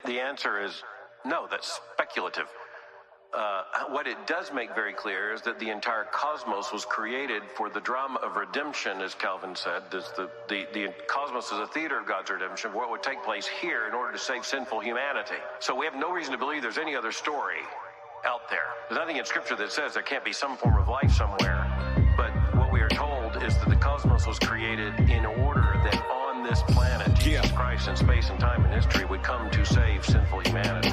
The answer is no, that's speculative. What it does make very clear is that the entire cosmos was created for the drama of redemption, as Calvin said. The cosmos is a theater of God's redemption, what would take place here in order to save sinful humanity. So we have no reason to believe there's any other story out there. There's nothing in Scripture that says there can't be some form of life somewhere. But what we are told is that the cosmos was created in order that on this planet, Jesus Christ in space and time and history would come to save sinful humanity.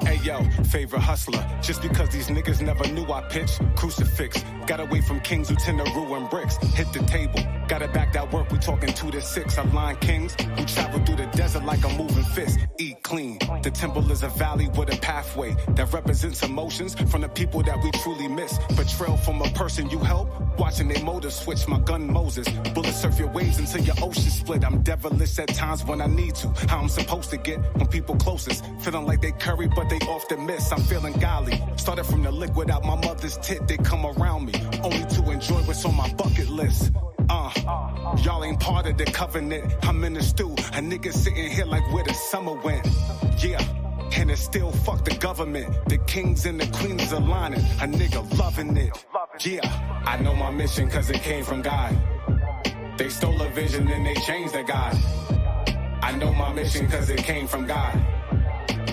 Hey yo, favorite hustler. Just because these niggas never knew I pitched, crucifix. Got away from kings who tend to ruin bricks. Hit the table, gotta back that work. We talking 2 to 6. I'm line kings who travel through the desert like a moving fist. Eat clean. The temple is a valley with a pathway that represents emotions from the people that we truly miss. Betrayal from a person you help. Watching they motives switch, my gun Moses. Bullets surf your waves until your ocean split. I'm devilish at times when I need to. How I'm supposed to get when people closest. Feeling like they curry, but they often miss. I'm feeling golly. Started from the liquid out my mother's tit. They come around me, only to enjoy what's on my bucket list. Y'all ain't part of the covenant. I'm in the stew. A nigga sitting here like where the summer went. Yeah. And it's still fuck the government. The kings and the queens aligning. A nigga loving it. Yeah, I know my mission cause it came from God. They stole a vision and they changed the God. I know my mission cause it came from God.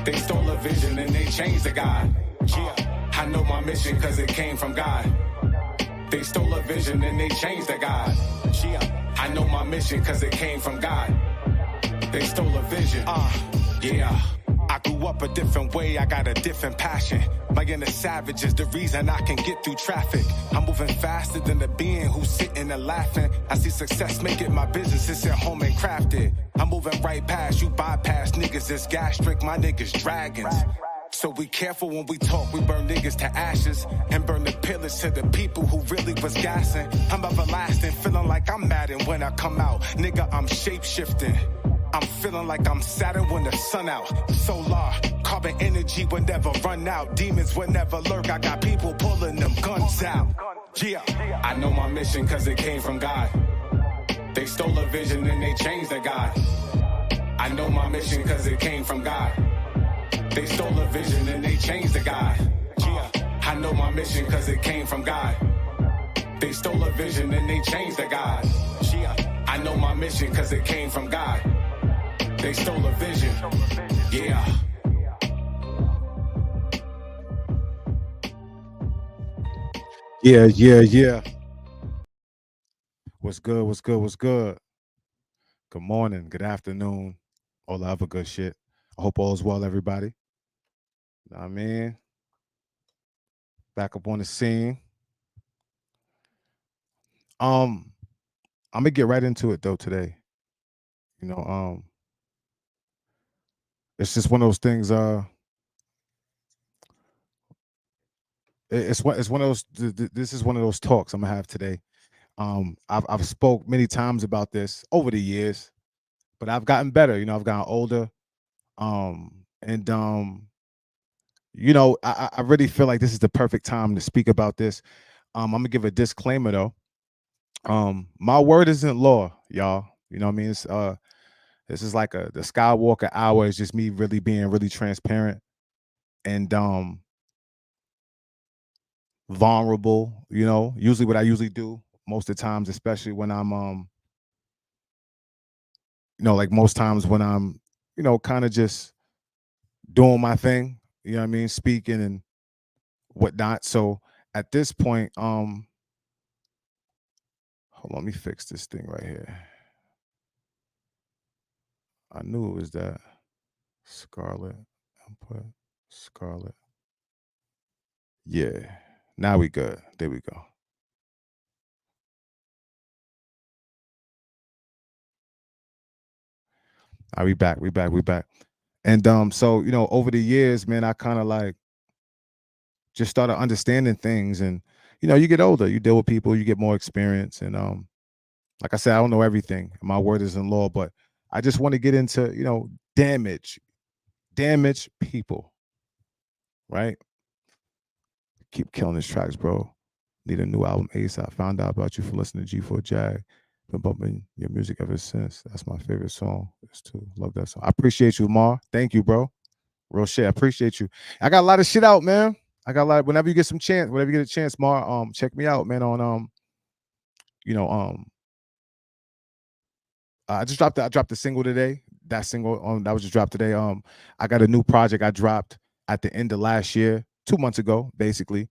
They stole a vision and they changed the God. Yeah, I know my mission cause it came from God. They stole a vision and they changed the God. Yeah, I know my mission cause it came from God. They stole a vision. Yeah. I grew up a different way, I got a different passion. My inner savage is the reason I can get through traffic. I'm moving faster than the being who's sitting and laughing. I see success making my business, it's at home and crafted. I'm moving right past you, bypass niggas, it's gastric, my niggas dragons. So be careful when we talk, we burn niggas to ashes and burn the pillars to the people who really was gassing. I'm everlasting, feeling like I'm Madden when I come out. Nigga, I'm shape-shifting. I'm feeling like I'm Saturn when the sun out. Solar, carbon energy will never run out. Demons will never lurk. I got people pulling them guns out. Yeah, I know my mission cause it came from God. They stole a vision and they changed the God. I know my mission cause it came from God. They stole a vision and they changed the God. Yeah, I know my mission cause it came from God. They stole a vision and they changed the God. Yeah, I know my mission cause it came from God. They stole a vision. Yeah. Yeah. What's good? What's good? Good morning, good afternoon, all the other good shit. I hope all is well, everybody. Know what I mean? Back up on the scene. I'm gonna get right into it though today. You know, it's just one of those things, it's one of those this is one of those talks I'm gonna have today. I've spoke many times about this over the years, but I've gotten better, I've gotten older. And I really feel like this is the perfect time to speak about this. I'm gonna give a disclaimer though. My word isn't law, y'all. You know what I mean? It's this is like the Skywalker hour is just me really being really transparent and vulnerable, usually what I usually do most of the times, especially when I'm like most times when I'm, kind of just doing my thing, you know what I mean, speaking and whatnot. So at this point, hold on, let me fix this thing right here. I knew it was that. Scarlet input, Scarlet. Yeah, now we good. There we go. All right, we back. And so over the years, man, I kind of like just started understanding things, and you get older, you deal with people, you get more experience, and like I said, I don't know everything. My word isn't law, but I just want to get into damage people, right? Keep killing his tracks, bro. Need a new album ASAP. Found out about you for listening to G4 Jag. Been bumping your music ever since. That's my favorite song. It's too. Love that song. I appreciate you, Mar. Thank you, bro. Real shit. I appreciate you. I got a lot of shit out, man. I got a lot. Whenever you get some chance, whenever you get a chance, Mar, check me out, man. On you know, I just dropped. I dropped a single today. That single that was just dropped today. I got a new project I dropped at the end of last year, 2 months ago, basically,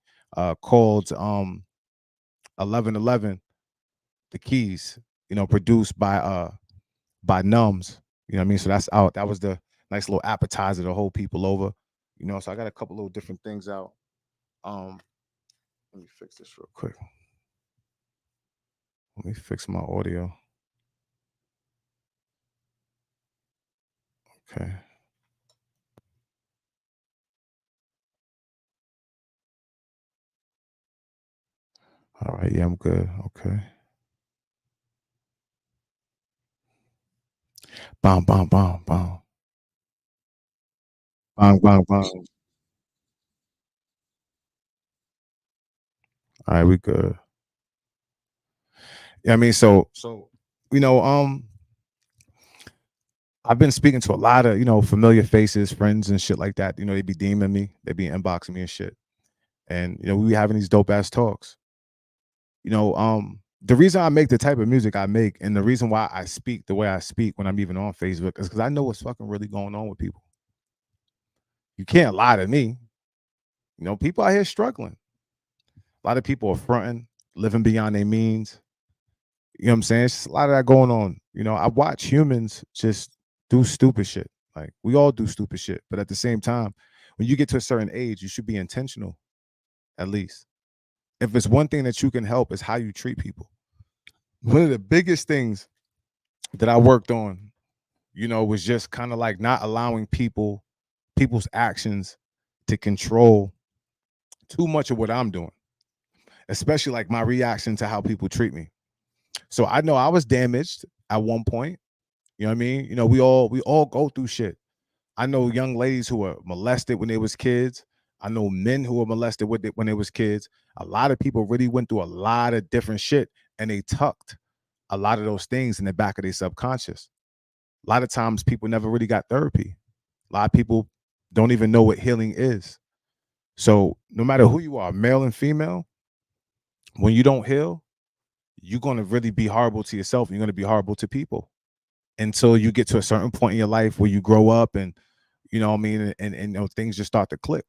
called 1111, The Keys. You know, produced by Numbs. You know what I mean? So that's out. That was the nice little appetizer to hold people over. You know, so I got a couple little different things out. Let me fix this real quick. Let me fix my audio. Okay. All right. Yeah, I'm good. Okay. Bam, bam, bam, bam. Bang, bang, bang. All right, we good. Yeah, I mean, so you know, I've been speaking to a lot of, familiar faces, friends and shit like that. You know, they be DMing me, they be inboxing me and shit. And we be having these dope ass talks. The reason I make the type of music I make and the reason why I speak the way I speak when I'm even on Facebook is because I know what's fucking really going on with people. You can't lie to me. People out here struggling. A lot of people are fronting, living beyond their means. You know what I'm saying? It's just a lot of that going on. I watch humans just do stupid shit. Like we all do stupid shit. But at the same time, when you get to a certain age, you should be intentional, at least. If it's one thing that you can help, is how you treat people. One of the biggest things that I worked on, was just kind of like not allowing people's actions to control too much of what I'm doing, especially like my reaction to how people treat me. So I know I was damaged at one point. You know what I mean? We all go through shit. I know young ladies who were molested when they was kids. I know men who were molested when they was kids. A lot of people really went through a lot of different shit, and they tucked a lot of those things in the back of their subconscious. A lot of times people never really got therapy. A lot of people don't even know what healing is. So no matter who you are, male and female, when you don't heal, you're going to really be horrible to yourself. You're going to be horrible to people until you get to a certain point in your life where you grow up and, and things just start to click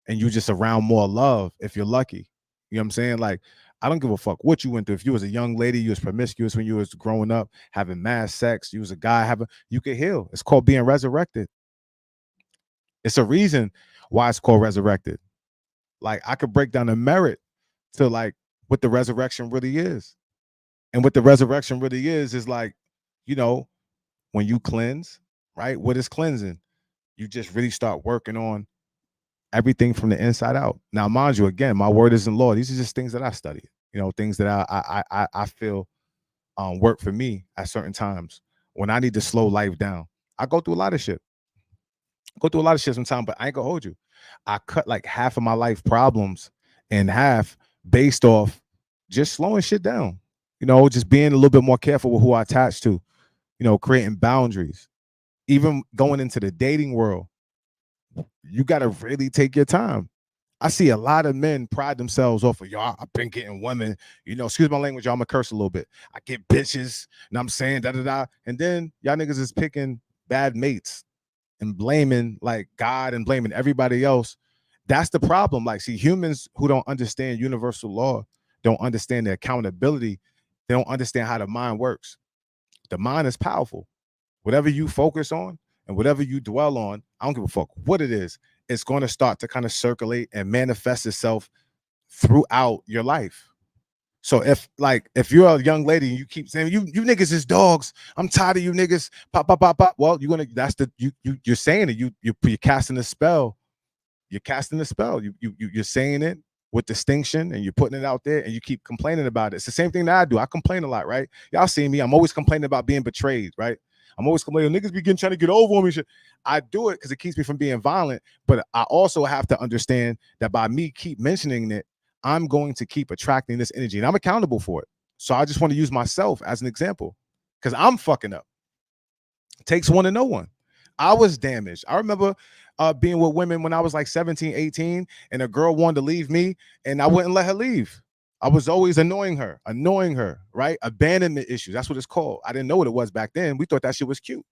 and you just around more love if you're lucky. You know what I'm saying? Like, I don't give a fuck what you went through. If you was a young lady, you was promiscuous when you was growing up, having mass sex, you was a guy you could heal. It's called being resurrected. It's a reason why it's called resurrected. Like, I could break down the merit to like what the resurrection really is. And what the resurrection really is like, when you cleanse, right? What is cleansing? You just really start working on everything from the inside out. Now, mind you, again, my word isn't law. These are just things that I studied, things that I feel work for me at certain times when I need to slow life down. I go through a lot of shit. Sometimes, but I ain't gonna hold you. I cut like half of my life problems in half based off just slowing shit down. Just being a little bit more careful with who I attach to, creating boundaries. Even going into the dating world, you got to really take your time. I see a lot of men pride themselves off of, y'all, I've been getting women, excuse my language, y'all, I'm gonna curse a little bit. I get bitches, and I'm saying da-da-da. And then y'all niggas is picking bad mates and blaming like God and blaming everybody else. That's the problem. Like, see, humans who don't understand universal law, don't understand the accountability, they don't understand how the mind works. The mind is powerful. Whatever you focus on and whatever you dwell on, I don't give a fuck what it is, it's going to start to kind of circulate and manifest itself throughout your life. So if you're a young lady and you keep saying you niggas is dogs, I'm tired of you niggas, pop, pop, pop, pop. Well, you're saying it. You're casting a spell. You're casting a spell. You're saying it with distinction and you're putting it out there and you keep complaining about it. It's the same thing that I do. I complain a lot, right? Y'all see me. I'm always complaining about being betrayed, right? I'm always complaining, niggas begin trying to get over on me. I do it because it keeps me from being violent. But I also have to understand that by me keep mentioning it, I'm going to keep attracting this energy and I'm accountable for it. So I just want to use myself as an example because I'm fucking up. It takes one to know one. I was damaged. I remember being with women when I was like 17, 18, and a girl wanted to leave me, and I wouldn't let her leave. I was always annoying her, right? Abandonment issues. That's what it's called. I didn't know what it was back then. We thought that shit was cute.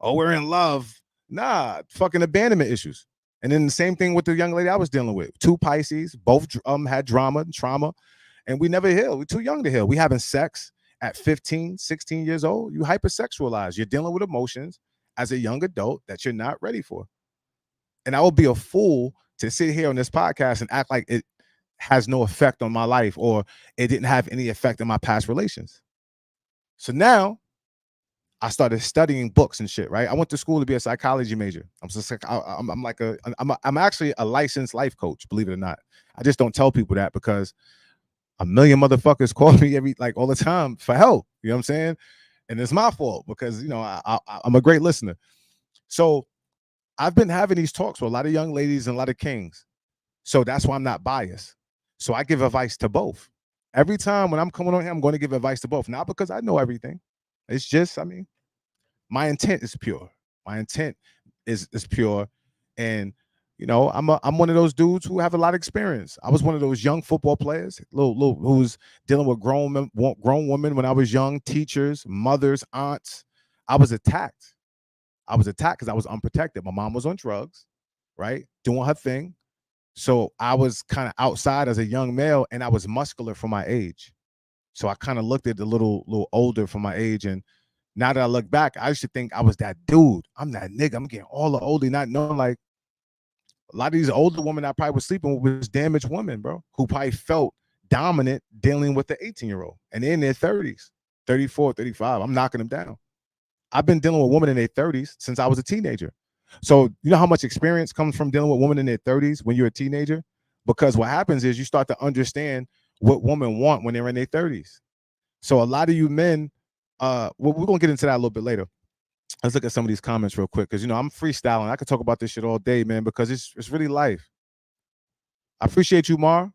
Oh, we're in love. Nah, fucking abandonment issues. And then the same thing with the young lady I was dealing with. Two Pisces, both had drama and trauma, and we never heal. We're too young to heal. We having sex at 15, 16 years old. You hypersexualize. You're dealing with emotions as a young adult that you're not ready for. And I would be a fool to sit here on this podcast and act like it has no effect on my life or it didn't have any effect on my past relations. So now I started studying books and shit, right? I went to school to be a psychology major. I'm actually a licensed life coach, believe it or not. I just don't tell people that because a million motherfuckers call me all the time for help. You know what I'm saying? And it's my fault because, you know, I'm a great listener. So I've been having these talks with a lot of young ladies and a lot of kings. So that's why I'm not biased. So I give advice to both. Every time when I'm coming on here, I'm going to give advice to both. Not because I know everything. It's just, I mean, my intent is pure. My intent is pure. And, you know, I'm one of those dudes who have a lot of experience. I was one of those young football players, little who's dealing with grown women when I was young, teachers, mothers, aunts. I was attacked. Because I was unprotected. My mom was on drugs, right? Doing her thing. So I was kind of outside as a young male, and I was muscular for my age. So I kind of looked at the little older for my age. And now that I look back, I used to think I was that dude. I'm that nigga. I'm getting all the older, not knowing like a lot of these older women I probably was sleeping with was damaged women, bro, who probably felt dominant dealing with the 18-year-old. And they're in their 30s, 34, 35. I'm knocking them down. I've been dealing with women in their 30s since I was a teenager. So you know how much experience comes from dealing with women in their 30s when you're a teenager? Because what happens is you start to understand what women want when they're in their 30s. So a lot of you men, we're going to get into that a little bit later. Let's look at some of these comments real quick because, you know, I'm freestyling. I could talk about this shit all day, man, because it's really life. I appreciate you, Mar.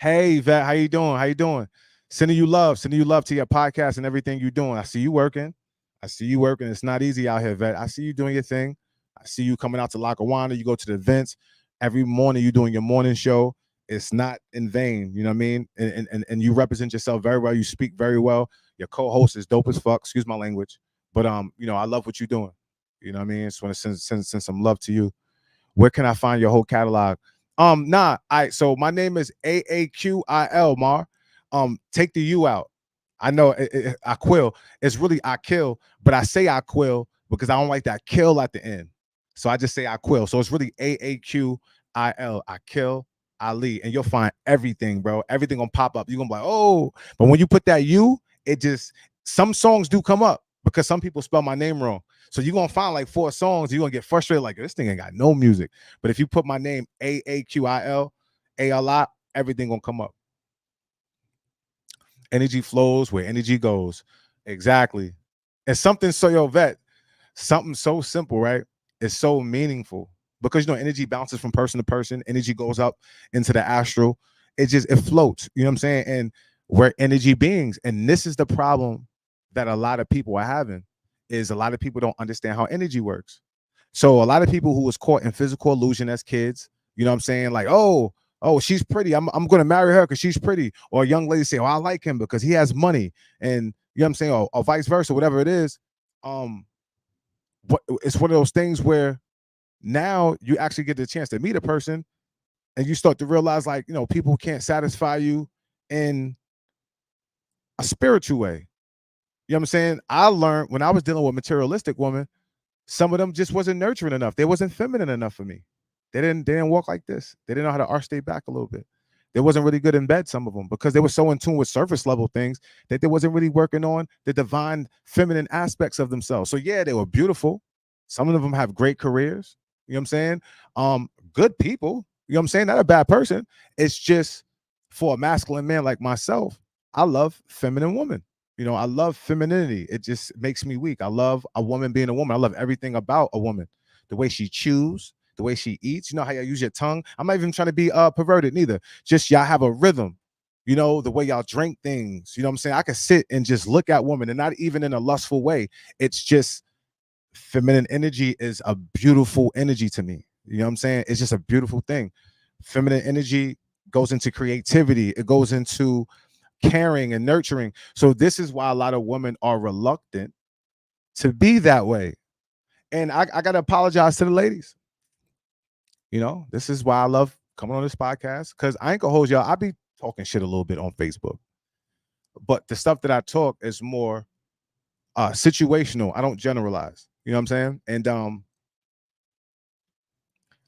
Hey, Vet, how you doing? Sending you love to your podcast and everything you're doing. I see you working. It's not easy out here, Vet. I see you doing your thing. I see you coming out to Lackawanna. You go to the events. Every morning you're doing your morning show. It's not in vain. You know what I mean? And you represent yourself very well. You speak very well. Your co-host is dope as fuck. Excuse my language. But, you know, I love what you're doing. You know what I mean? Just want to send some love to you. Where can I find your whole catalog? So my name is AAQIL, Mar. Take the U out. I know Aquil. It's really Aquil, but I say Aquil because I don't like that kill at the end. So I just say Aquil. So it's really AAQIL, Aquil Ali, and you'll find everything, bro. Everything gonna pop up. You're gonna be like, oh, but when you put that U, it just some songs do come up because some people spell my name wrong. So you're gonna find like 4 songs, you're gonna get frustrated, like this thing ain't got no music. But if you put my name AAQIL, ALI, everything gonna come up. Energy flows where energy goes. Exactly. And something Vet, something so simple, right? It's so meaningful because, you know, energy bounces from person to person. Energy goes up into the astral. It floats. You know what I'm saying? And we're energy beings. And this is the problem that a lot of people are having is a lot of people don't understand how energy works. So a lot of people who was caught in physical illusion as kids, you know what I'm saying? Like, oh, she's pretty. I'm going to marry her because she's pretty. Or a young lady say, oh, I like him because he has money. And you know what I'm saying? Or vice versa, whatever it is. It's one of those things where now you actually get the chance to meet a person and you start to realize, like, you know, people can't satisfy you in a spiritual way. You know what I'm saying? I learned when I was dealing with materialistic women, some of them just wasn't nurturing enough. They wasn't feminine enough for me. They didn't walk like this. They didn't know how to arch their back a little bit. They wasn't really good in bed, some of them, because they were so in tune with surface level things that they wasn't really working on the divine feminine aspects of themselves. So yeah, they were beautiful. Some of them have great careers. You know what I'm saying? Good people. You know what I'm saying? Not a bad person. It's just for a masculine man like myself, I love feminine women. You know, I love femininity. It just makes me weak. I love a woman being a woman. I love everything about a woman. The way she chews, the way she eats. You know how you use your tongue? I'm not even trying to be perverted neither. Just y'all have a rhythm. You know, the way y'all drink things. You know what I'm saying? I could sit and just look at women, and not even in a lustful way. It's just feminine energy is a beautiful energy to me. You know what I'm saying? It's just a beautiful thing. Feminine energy goes into creativity. It goes into caring and nurturing. So this is why a lot of women are reluctant to be that way. And I got to apologize to the ladies. You know, this is why I love coming on this podcast, because I ain't gonna hold y'all. I be talking shit a little bit on Facebook, but the stuff that I talk is more situational. I don't generalize. You know what I'm saying? And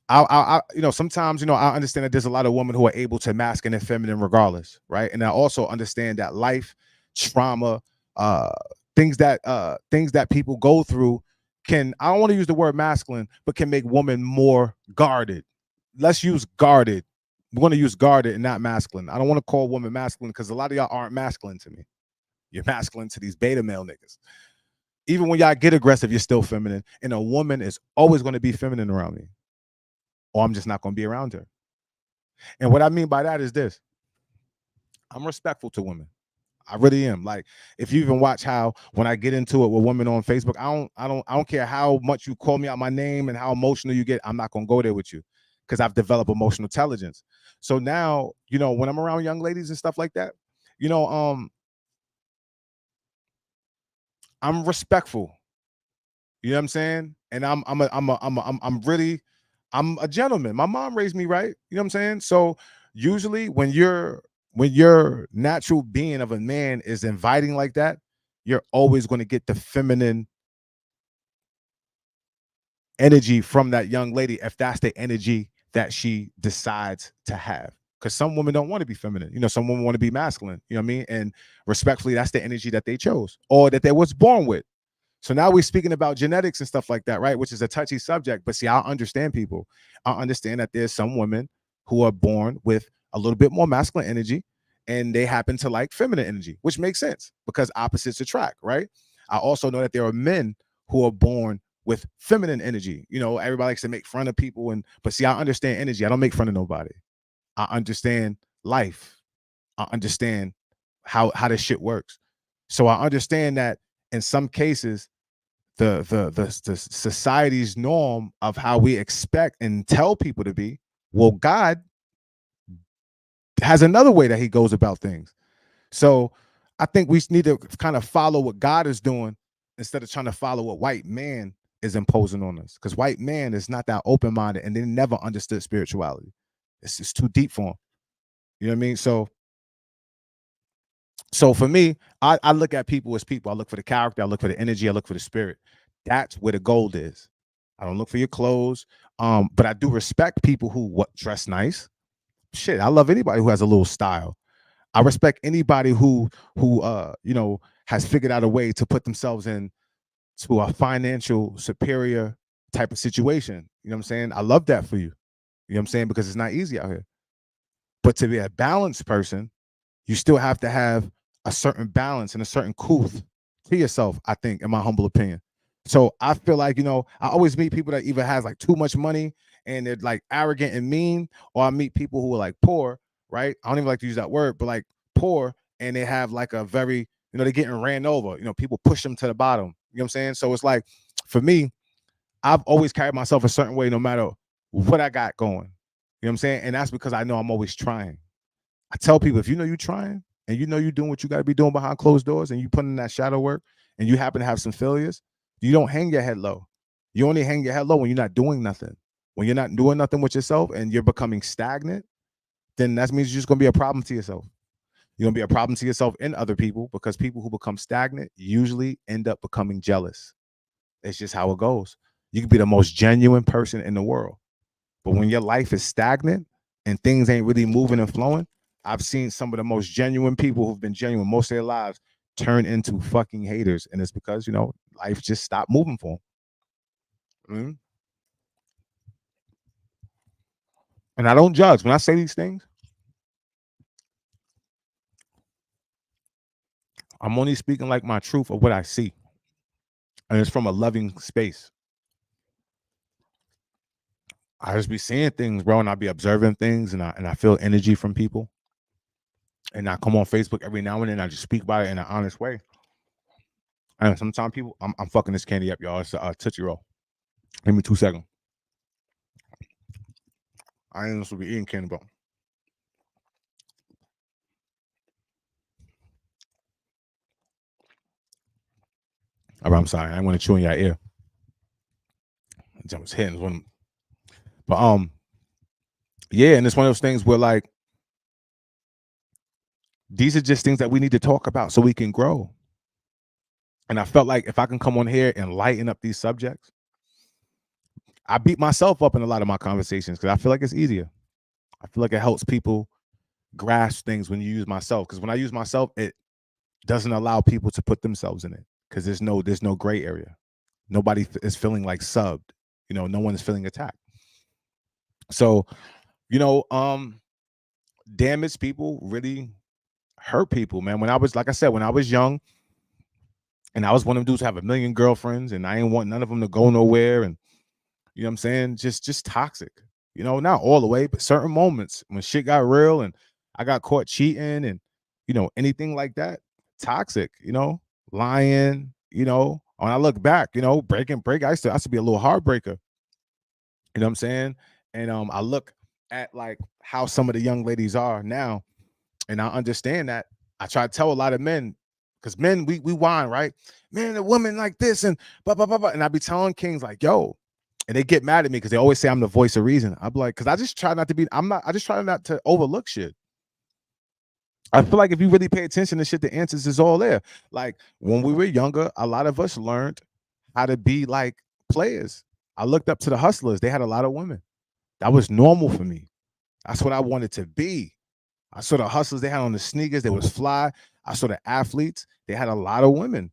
I you know, sometimes, you know, I understand that there's a lot of women who are able to masculine and feminine regardless, right? And I also understand that life, trauma, things that people go through can, I don't want to use the word masculine, but can make women more guarded. Let's use guarded. We're going to use guarded and not masculine. I don't want to call women masculine because a lot of y'all aren't masculine to me. You're masculine to these beta male niggas. Even when y'all get aggressive, you're still feminine. And a woman is always going to be feminine around me, or I'm just not going to be around her. And what I mean by that is this: I'm respectful to women. I really am. Like, if you even watch how when I get into it with women on Facebook, I don't care how much you call me out my name and how emotional you get. I'm not going to go there with you because I've developed emotional intelligence. So now, you know, when I'm around young ladies and stuff like that, you know, I'm respectful. You know what I'm saying? And I'm really, I'm a gentleman. My mom raised me right. You know what I'm saying? So usually when your natural being of a man is inviting like that, you're always going to get the feminine energy from that young lady if that's the energy that she decides to have. Because some women don't want to be feminine. You know, some women want to be masculine. You know what I mean? And respectfully, that's the energy that they chose or that they was born with. So now we're speaking about genetics and stuff like that, right? Which is a touchy subject. But see, I understand people. I understand that there's some women who are born with a little bit more masculine energy and they happen to like feminine energy, which makes sense because opposites attract, right? I also know that there are men who are born with feminine energy. You know, everybody likes to make fun of people, but see, I understand energy. I don't make fun of nobody. I understand life. I understand how this shit works. So I understand that in some cases, the society's norm of how we expect and tell people to be, well, God has another way that he goes about things. So I think we need to kind of follow what God is doing instead of trying to follow what white man is imposing on us, because white man is not that open-minded and they never understood spirituality. It's just too deep for them. You know what I mean? So for me, I look at people as people. I look for the character, I look for the energy, I look for the spirit. That's where the gold is. I don't look for your clothes. But I do respect people who dress nice. Shit, I love anybody who has a little style. I respect anybody who you know, has figured out a way to put themselves in to a financial superior type of situation. You know what I'm saying? I love that for you. You know what I'm saying? Because it's not easy out here. But to be a balanced person, you still have to have a certain balance and a certain couth to yourself, I think, in my humble opinion. So I feel like, you know, I always meet people that either has like too much money and they're like arrogant and mean, or I meet people who are like poor, right? I don't even like to use that word, but like poor, and they have like a very, you know, they're getting ran over. You know, people push them to the bottom. You know what I'm saying? So it's like, for me, I've always carried myself a certain way no matter what I got going. You know what I'm saying? And that's because I know I'm always trying. I tell people, if you know you're trying and you know you're doing what you got to be doing behind closed doors and you put in that shadow work and you happen to have some failures, you don't hang your head low. You only hang your head low when you're not doing nothing. When you're not doing nothing with yourself and you're becoming stagnant, then that means you're just going to be a problem to yourself. You're going to be a problem to yourself and other people, because people who become stagnant usually end up becoming jealous. It's just how it goes. You can be the most genuine person in the world, but when your life is stagnant and things ain't really moving and flowing, I've seen some of the most genuine people who've been genuine most of their lives turn into fucking haters. And it's because, you know, life just stopped moving for them. Mm-hmm. And I don't judge. When I say these things, I'm only speaking like my truth of what I see. And it's from a loving space. I just be seeing things, bro, and I be observing things, and I feel energy from people. And I come on Facebook every now and then. I just speak about it in an honest way. And sometimes people, I'm fucking this candy up, y'all. It's a Tootsie Roll. Give me 2 seconds. I ain't supposed to be eating candy, but all right, I'm sorry. I didn't want to chew in your ear. I was hitting. But yeah, and it's one of those things where like these are just things that we need to talk about so we can grow. And I felt like if I can come on here and lighten up these subjects, I beat myself up in a lot of my conversations because I feel like it's easier. I feel like it helps people grasp things when you use myself. Because when I use myself, it doesn't allow people to put themselves in it because there's no gray area. Nobody is feeling like subbed. You know, no one is feeling attacked. So, you know, damaged people really hurt people, man. When I was, like I said, when I was young, and I was one of them dudes who have a million girlfriends, and I ain't want none of them to go nowhere, and you know what I'm saying, just toxic. You know, not all the way, but certain moments when shit got real, and I got caught cheating, and you know, anything like that, toxic. You know, lying. You know, when I look back, you know, break. I used to be a little heartbreaker. You know what I'm saying? And I look at like how some of the young ladies are now, and I understand that. I try to tell a lot of men, because men, we whine, right? Man, a woman like this and blah, blah, blah, blah. And I be telling kings like, yo, and they get mad at me because they always say I'm the voice of reason. I'm like, because I just try not to be, I just try not to overlook shit. I feel like if you really pay attention to shit, the answers is all there. Like when we were younger, a lot of us learned how to be like players. I looked up to the hustlers. They had a lot of women. That was normal for me. That's what I wanted to be. I saw the hustlers, they had on the sneakers, they was fly. I saw the athletes, they had a lot of women.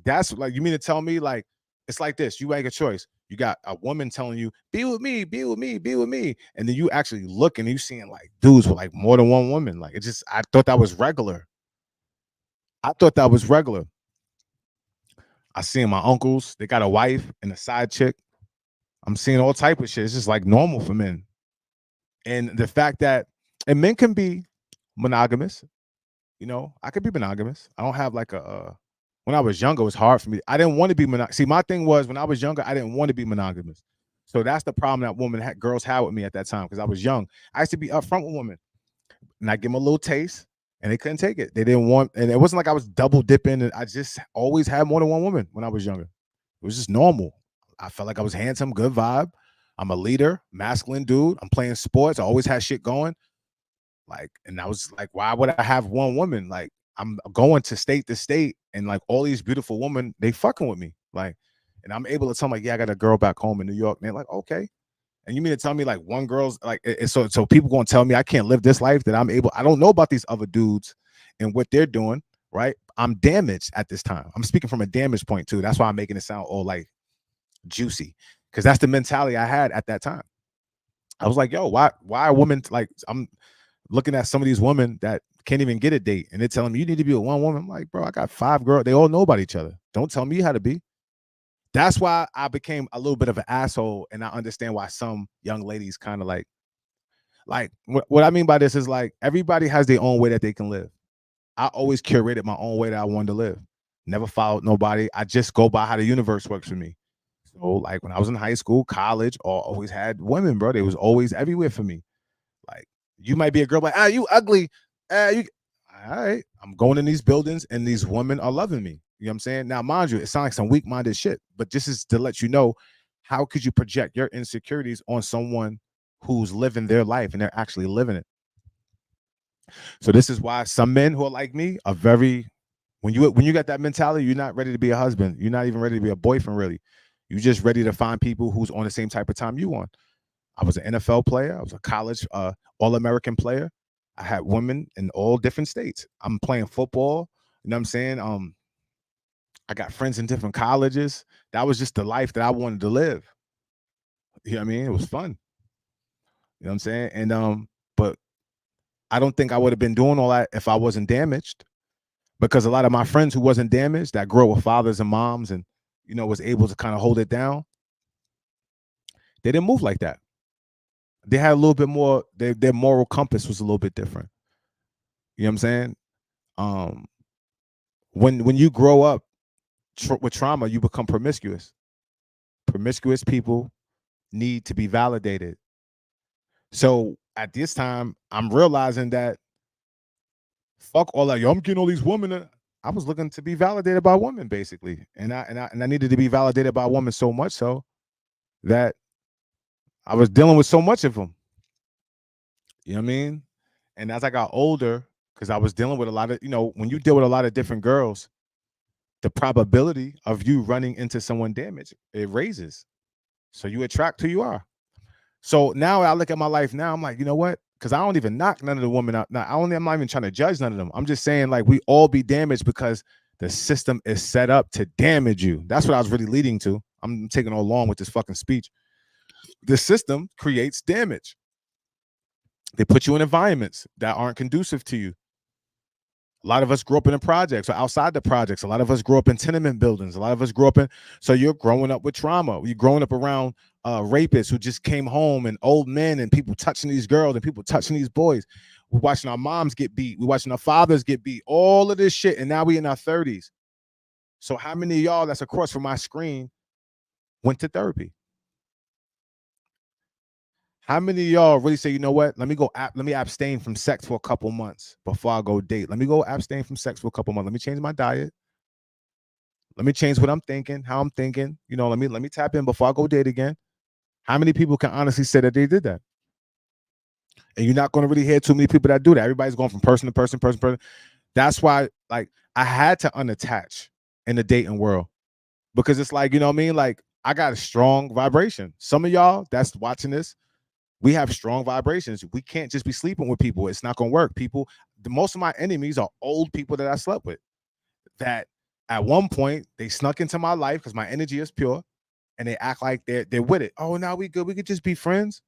That's like, you mean to tell me like, it's like this, you make a choice. You got a woman telling you, be with me, be with me, be with me. And then you actually look and you seeing like dudes with like more than one woman. Like it just, I thought that was regular. I thought that was regular. I seen my uncles, they got a wife and a side chick. I'm seeing all type of shit. It's just like normal for men. And the fact that, and men can be monogamous. You know, I could be monogamous. I don't have like when I was younger, it was hard for me. I didn't want to be monogamous. See, my thing was when I was younger, I didn't want to be monogamous. So that's the problem that girls had with me at that time because I was young. I used to be upfront with women and I give them a little taste and they couldn't take it. They didn't want, and it wasn't like I was double dipping. And I just always had more than one woman when I was younger. It was just normal. I felt like I was handsome, good vibe. I'm a leader, masculine dude. I'm playing sports. I always had shit going. Like, and I was like, why would I have one woman? Like, I'm going to state, and like all these beautiful women, they fucking with me. Like, and I'm able to tell them, like, yeah, I got a girl back home in New York. And they're like, okay. And you mean to tell me like one girl's like, so people gonna tell me I can't live this life that I'm able, I don't know about these other dudes and what they're doing, right? I'm damaged at this time. I'm speaking from a damaged point too. That's why I'm making it sound all like juicy, because that's the mentality I had at that time. I was like, yo, why a woman, like, I'm looking at some of these women that can't even get a date and they're telling me you need to be with one woman. I'm like, bro, I got 5 girls. They all know about each other. Don't tell me how to be. That's why I became a little bit of an asshole. And I understand why some young ladies kind of like what I mean by this is like everybody has their own way that they can live. I always curated my own way that I wanted to live. Never followed nobody. I just go by how the universe works for me. So like when I was in high school, college, or always had women, bro. They was always everywhere for me. Like, you might be a girl like, you ugly. You all right. I'm going in these buildings and these women are loving me. You know what I'm saying? Now, mind you, it sounds like some weak-minded shit, but this is to let you know, how could you project your insecurities on someone who's living their life and they're actually living it? So this is why some men who are like me are very, when you got that mentality, you're not ready to be a husband. You're not even ready to be a boyfriend, really. You're just ready to find people who's on the same type of time you on. I was an NFL player. I was a college All-American player. I had women in all different states. I'm playing football. You know what I'm saying? I got friends in different colleges. That was just the life that I wanted to live. You know what I mean? It was fun. You know what I'm saying? And but I don't think I would have been doing all that if I wasn't damaged. Because a lot of my friends who wasn't damaged, that grew up with fathers and moms and, you know, was able to kind of hold it down, they didn't move like that. They had a little bit more, their moral compass was a little bit different. You know what I'm saying? When you grow up with trauma, you become promiscuous. Promiscuous people need to be validated. So at this time, I'm realizing that fuck all that. Yo, I'm getting all these women. I was looking to be validated by women, basically, and I needed to be validated by women so much so that I was dealing with so much of them. You know what I mean? And as I got older, because I was dealing with a lot of, when you deal with a lot of different girls, the probability of you running into someone damaged, it raises. So you attract who you are. So now I look at my life now, I'm like, you know what? Because I don't even knock none of the women out. Now, I'm not even trying to judge none of them. I'm just saying, like, we all be damaged because the system is set up to damage you. That's what I was really leading to. I'm taking all along with this fucking speech. The system creates damage. They put you in environments that aren't conducive to you. A lot of us grew up in the projects or outside the projects. A lot of us grew up in tenement buildings. A lot of us grew up in, so you're growing up with trauma. You're growing up around rapists who just came home and old men and people touching these girls and people touching these boys. We're watching our moms get beat. We're watching our fathers get beat. All of this shit. And now we in our 30s. So how many of y'all that's across from my screen went to therapy? How many of y'all really say, you know what? Let me abstain from sex for a couple months before I go date. Let me go abstain from sex for a couple months. Let me change my diet. Let me change what I'm thinking, how I'm thinking. Let me tap in before I go date again. How many people can honestly say that they did that? And you're not going to really hear too many people that do that. Everybody's going from person to person, person to person. That's why, like, I had to unattach in the dating world because it's like, you know what I mean? Like, I got a strong vibration. Some of y'all that's watching this, we have strong vibrations. We can't just be sleeping with people. It's not going to work. Most of my enemies are old people that I slept with that at one point they snuck into my life because my energy is pure and they act like they're with it. Oh, now we good. We could just be friends.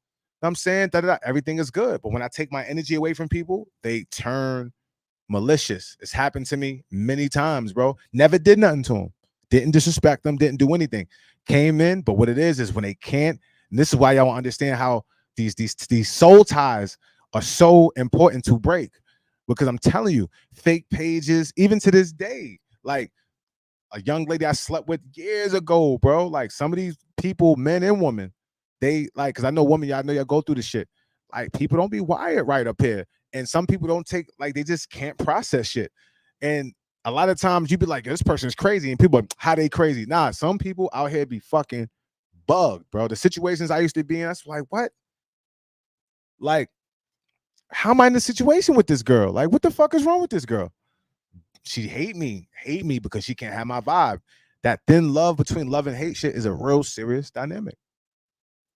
I'm saying that everything is good. But when I take my energy away from people, they turn malicious. It's happened to me many times, bro. Never did nothing to them. Didn't disrespect them. Didn't do anything. Came in. But what it is when they can't, and this is why y'all understand how these soul ties are so important to break, because I'm telling you, fake pages, even to this day, like a young lady I slept with years ago, bro, like some of these people, men and women, they like, because I know women, y'all know y'all go through this shit. Like, people don't be wired right up here, and some people don't take, like, they just can't process shit. And a lot of times you be like, this person is crazy, and people are, how they crazy? Nah, some people out here be fucking bugged, bro. The situations I used to be in, that's like, what? Like, how am I in the situation with this girl? Like, what the fuck is wrong with this girl? She hate me because she can't have my vibe. That thin love between love and hate shit is a real serious dynamic.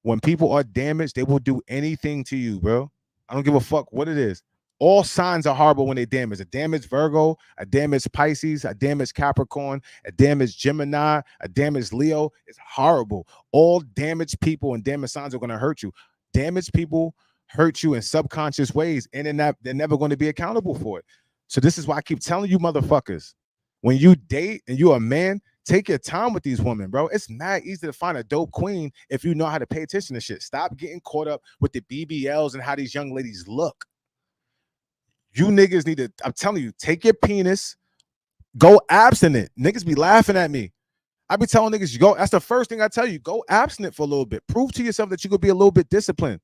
When people are damaged, they will do anything to you, bro. I don't give a fuck what it is. All signs are horrible when they damage. A damaged Virgo, a damaged Pisces, a damaged Capricorn, a damaged Gemini, a damaged Leo is horrible. All damaged people and damaged signs are going to hurt you. Damaged people hurt you in subconscious ways, and they're never going to be accountable for it. So this is why I keep telling you motherfuckers, when you date and you're a man, take your time with these women, bro. It's mad easy to find a dope queen if you know how to pay attention to shit. Stop getting caught up with the BBLs and how these young ladies look. You niggas need to, I'm telling you, take your penis, go abstinent. Niggas be laughing at me. I be telling niggas, that's the first thing I tell you, go abstinent for a little bit. Prove to yourself that you could be a little bit disciplined.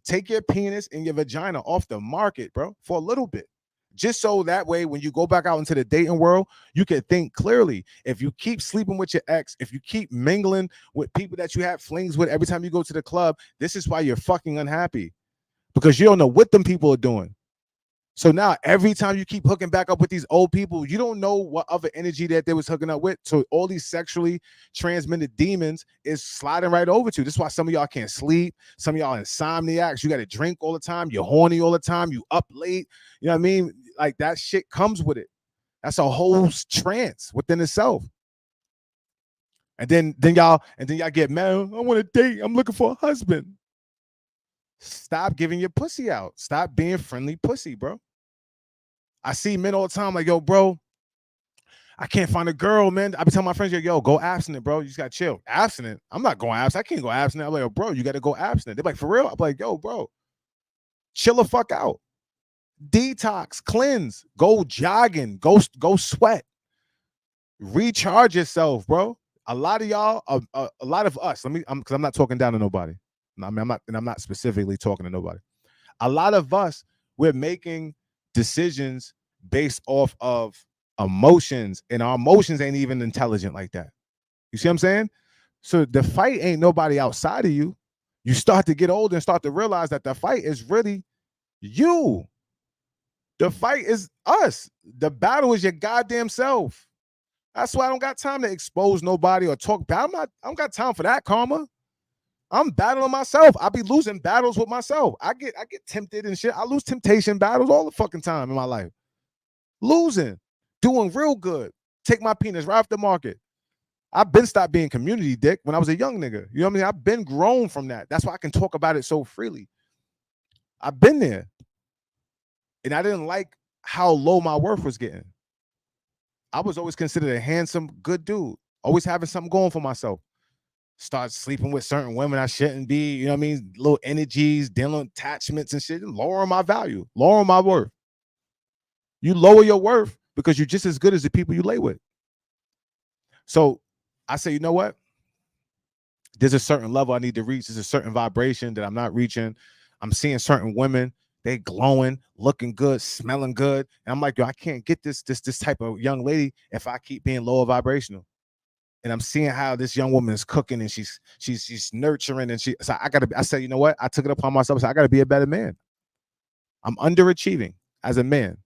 Take your penis and your vagina off the market, bro, for a little bit. Just so that way, when you go back out into the dating world, you can think clearly. If you keep sleeping with your ex, if you keep mingling with people that you have flings with every time you go to the club, this is why you're fucking unhappy, because you don't know what them people are doing. So now every time you keep hooking back up with these old people, you don't know what other energy that they was hooking up with. So all these sexually transmitted demons is sliding right over to you. This is why some of y'all can't sleep. Some of y'all insomniacs. You got to drink all the time. You're horny all the time. You up late. You know what I mean? Like, that shit comes with it. That's a whole trance within itself. And then y'all get mad. I want to date. I'm looking for a husband. Stop giving your pussy out. Stop being friendly pussy, bro. I see men all the time like, yo, bro, I can't find a girl, man. I be telling my friends, yo, go abstinent, bro. You just got to chill. Abstinent? I'm not going abstinent. I can't go abstinent. I'm like, yo, bro, you got to go abstinent. They're like, for real? I'm like, yo, bro, chill the fuck out. Detox, cleanse, go jogging, go sweat, recharge yourself, bro. A lot of y'all, a lot of us. Because I'm not talking down to nobody. I mean, I'm not specifically talking to nobody. A lot of us, we're making decisions based off of emotions, and our emotions ain't even intelligent like that. You see what I'm saying? So the fight ain't nobody outside of you. You start to get older and start to realize that the fight is really you. The fight is us. The battle is your goddamn self. That's why I don't got time to expose nobody or talk bad. I don't got time for that, Karma. I'm battling myself. I be losing battles with myself. I get tempted and shit. I lose temptation battles all the fucking time in my life. Losing, doing real good. Take my penis right off the market. I've been stopped being community dick when I was a young nigga. You know what I mean? I've been grown from that. That's why I can talk about it so freely. I've been there. And I didn't like how low my worth was getting. I was always considered a handsome, good dude. Always having something going for myself. Start sleeping with certain women I shouldn't be, you know what I mean? Little energies, dealing attachments and shit, lowering my value, lowering my worth. You lower your worth because you're just as good as the people you lay with. So I say, you know what? There's a certain level I need to reach. There's a certain vibration that I'm not reaching. I'm seeing certain women, they glowing, looking good, smelling good. And I'm like, yo, I can't get this type of young lady if I keep being lower vibrational. And I'm seeing how this young woman is cooking and she's nurturing and so I said, you know what? I took it upon myself. So I gotta be a better man. I'm underachieving as a man,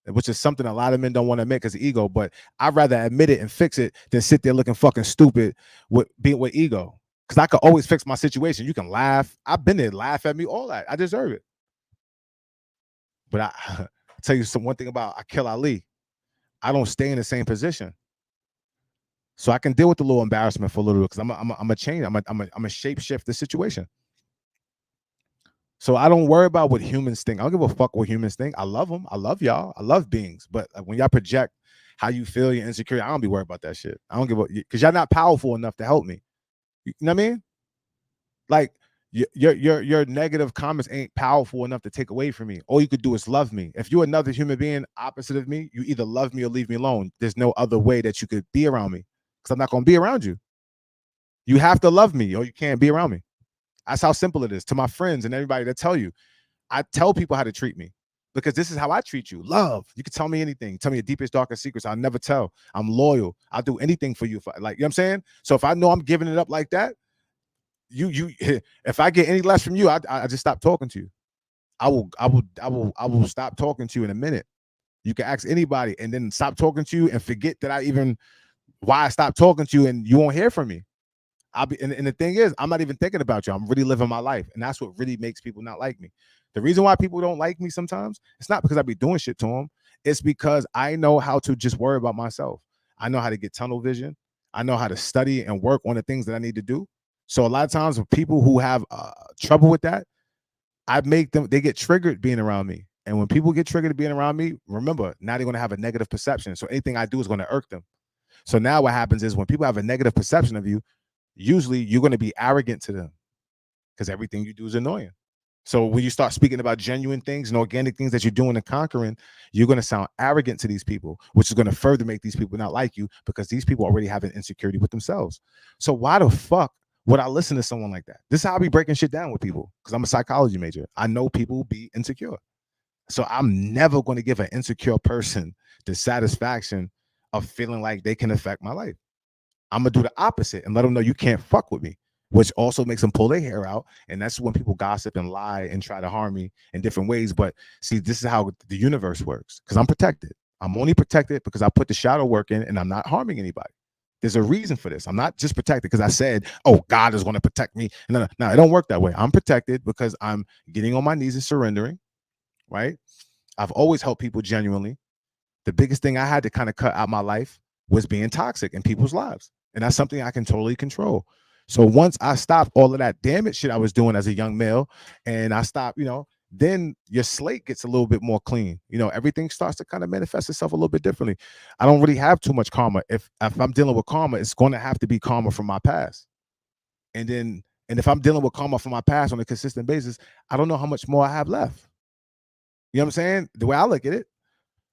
which is something a lot of men don't want to admit because of ego, but I'd rather admit it and fix it than sit there looking fucking stupid with ego. Because I could always fix my situation. You can laugh. I've been there, laugh at me, all that. I deserve it. But I'll tell you one thing about Akil Ali. I don't stay in the same position. So I can deal with the little embarrassment for a little bit because I'm a change. I'm a shape shift the situation. So I don't worry about what humans think. I don't give a fuck what humans think. I love them. I love y'all. I love beings. But when y'all project how you feel, your insecurity, I don't be worried about that shit. I don't give a, because y'all not powerful enough to help me. You know what I mean? Like your negative comments ain't powerful enough to take away from me. All you could do is love me. If you're another human being opposite of me, you either love me or leave me alone. There's no other way that you could be around me because I'm not going to be around you. You have to love me or you can't be around me. That's how simple it is. To my friends and everybody that tell you, I tell people how to treat me because this is how I treat you. Love. You can tell me anything. Tell me your deepest, darkest secrets. I'll never tell. I'm loyal. I'll do anything for you. Like, you know what I'm saying? So if I know I'm giving it up like that, if I get any less from you, I just stop talking to you. I will stop talking to you in a minute. You can ask anybody and then stop talking to you and forget that why I stopped talking to you and you won't hear from me. And the thing is, I'm not even thinking about you. I'm really living my life. And that's what really makes people not like me. The reason why people don't like me sometimes, it's not because I be doing shit to them. It's because I know how to just worry about myself. I know how to get tunnel vision. I know how to study and work on the things that I need to do. So a lot of times with people who have trouble with that, they get triggered being around me. And when people get triggered being around me, remember, now they're going to have a negative perception. So anything I do is going to irk them. So now what happens is when people have a negative perception of you, usually you're going to be arrogant to them because everything you do is annoying. So when you start speaking about genuine things and organic things that you're doing and conquering, you're going to sound arrogant to these people, which is going to further make these people not like you because these people already have an insecurity with themselves. So why the fuck would I listen to someone like that? This is how I be breaking shit down with people because I'm a psychology major. I know people be insecure. So I'm never going to give an insecure person the satisfaction of feeling like they can affect my life. I'm going to do the opposite and let them know you can't fuck with me, which also makes them pull their hair out. And that's when people gossip and lie and try to harm me in different ways. But see, this is how the universe works because I'm protected. I'm only protected because I put the shadow work in and I'm not harming anybody. There's a reason for this. I'm not just protected because I said, oh, God is going to protect me. No, it don't work that way. I'm protected because I'm getting on my knees and surrendering, right? I've always helped people genuinely. The biggest thing I had to kind of cut out my life was being toxic in people's lives. And that's something I can totally control. So once I stopped all of that damage shit I was doing as a young male and I stopped, then your slate gets a little bit more clean. Everything starts to kind of manifest itself a little bit differently. I don't really have too much karma. If I'm dealing with karma, it's going to have to be karma from my past. And if I'm dealing with karma from my past on a consistent basis, I don't know how much more I have left. You know what I'm saying? The way I look at it.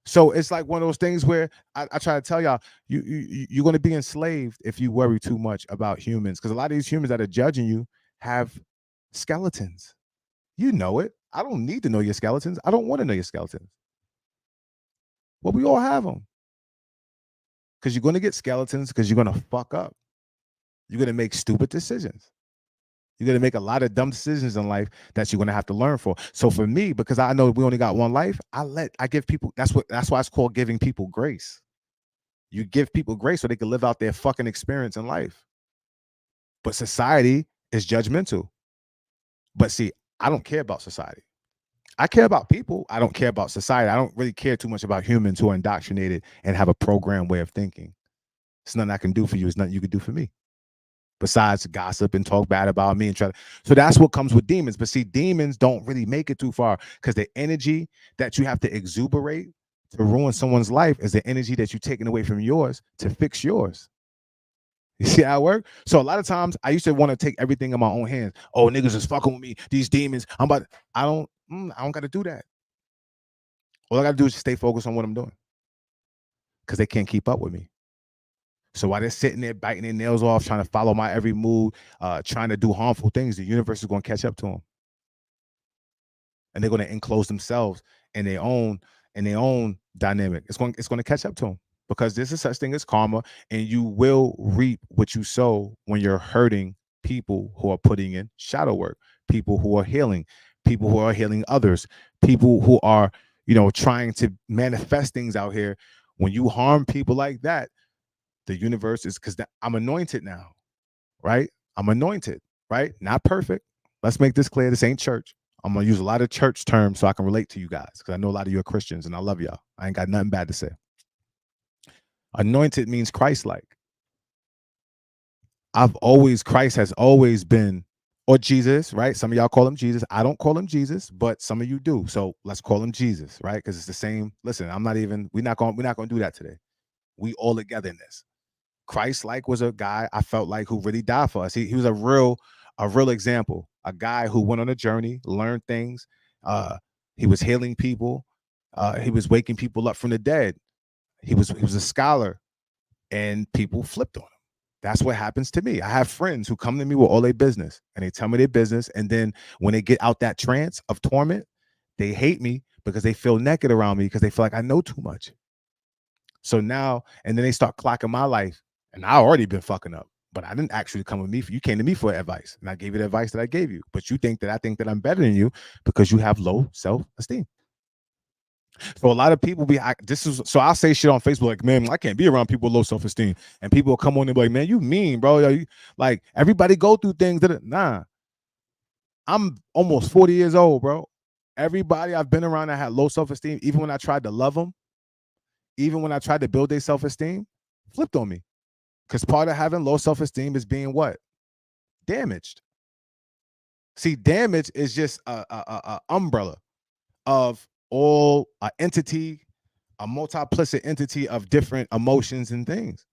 So it's like one of those things where I try to tell y'all, you're going to be enslaved if you worry too much about humans, because a lot of these humans that are judging you have skeletons. You know it. I don't need to know your skeletons. I don't want to know your skeletons. Well, we all have them. Because you're going to get skeletons, because you're going to fuck up. You're going to make stupid decisions. You're going to make a lot of dumb decisions in life that you're going to have to learn for. So for me, because I know we only got one life, I give people, that's why it's called giving people grace. You give people grace so they can live out their fucking experience in life. But society is judgmental. But see, I don't care about society. I care about people. I don't care about society. I don't really care too much about humans who are indoctrinated and have a programmed way of thinking. It's nothing I can do for you. It's nothing you can do for me. Besides gossip and talk bad about me and try to. So that's what comes with demons. But see, demons don't really make it too far, because the energy that you have to exuberate to ruin someone's life is the energy that you're taking away from yours to fix yours. You see how it works? So a lot of times I used to want to take everything in my own hands. Oh, niggas is fucking with me. These demons. I don't got to do that. All I got to do is stay focused on what I'm doing, because they can't keep up with me. So while they're sitting there biting their nails off, trying to follow my every move, trying to do harmful things, the universe is going to catch up to them, and they're going to enclose themselves in their own dynamic. It's going to catch up to them, because there's a such thing as karma, and you will reap what you sow when you're hurting people who are putting in shadow work, people who are healing others, people who are, trying to manifest things out here. When you harm people like that, the universe is, because I'm anointed now, right? I'm anointed, right? Not perfect. Let's make this clear. This ain't church. I'm going to use a lot of church terms so I can relate to you guys, because I know a lot of you are Christians and I love y'all. I ain't got nothing bad to say. Anointed means Christ-like. Christ has always been, or Jesus, right? Some of y'all call him Jesus. I don't call him Jesus, but some of you do. So let's call him Jesus, right? Because it's the same. Listen, we're not going to do that today. We all together in this. Christ-like was a guy I felt like who really died for us. He was a real example, a guy who went on a journey, learned things. He was healing people. He was waking people up from the dead. He was a scholar, and people flipped on him. That's what happens to me. I have friends who come to me with all their business, and they tell me their business, and then when they get out that trance of torment, they hate me because they feel naked around me, because they feel like I know too much. So now, and then they start clocking my life. And I already been fucking up, but I didn't actually come with me. You came to me for advice, and I gave you the advice that I gave you. But you think that I think that I'm better than you because you have low self-esteem. So a lot of people so I'll say shit on Facebook like, man, I can't be around people with low self-esteem. And people will come on and be like, man, you mean, bro? Like, everybody go through things nah. I'm almost 40 years old, bro. Everybody I've been around that had low self-esteem, even when I tried to love them, even when I tried to build their self-esteem, flipped on me. Because part of having low self-esteem is being what? Damaged. See, damage is just a umbrella of all entity, a multiplicit entity of different emotions and things.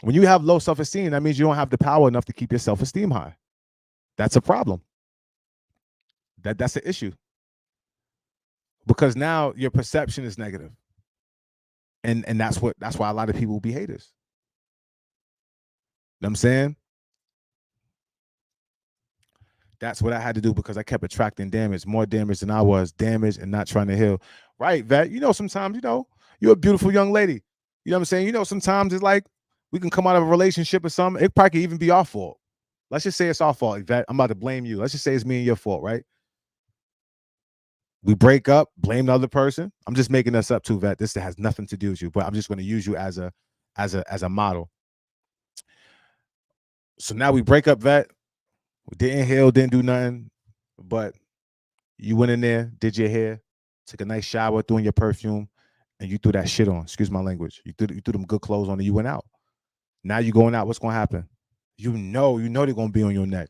When you have low self-esteem, that means you don't have the power enough to keep your self-esteem high. That's a problem. That's an issue. Because now your perception is negative. And that's why a lot of people will be haters. You know what I'm saying? That's what I had to do, because I kept attracting damage, more damage than I was damaged, and not trying to heal. Right, Vet? Sometimes, you're a beautiful young lady. You know what I'm saying? Sometimes it's like we can come out of a relationship or something. It probably could even be our fault. Let's just say it's our fault, Vet. I'm about to blame you. Let's just say it's me and your fault, right? We break up, blame the other person. I'm just making this up too, Vet. This has nothing to do with you, but I'm just going to use you as a model. So now we break up, Vet. We didn't heal, didn't do nothing, but you went in there, did your hair, took a nice shower, threw in your perfume, and you threw that shit on. Excuse my language. You threw them good clothes on, and you went out. Now you going out. What's going to happen? You know they're going to be on your neck.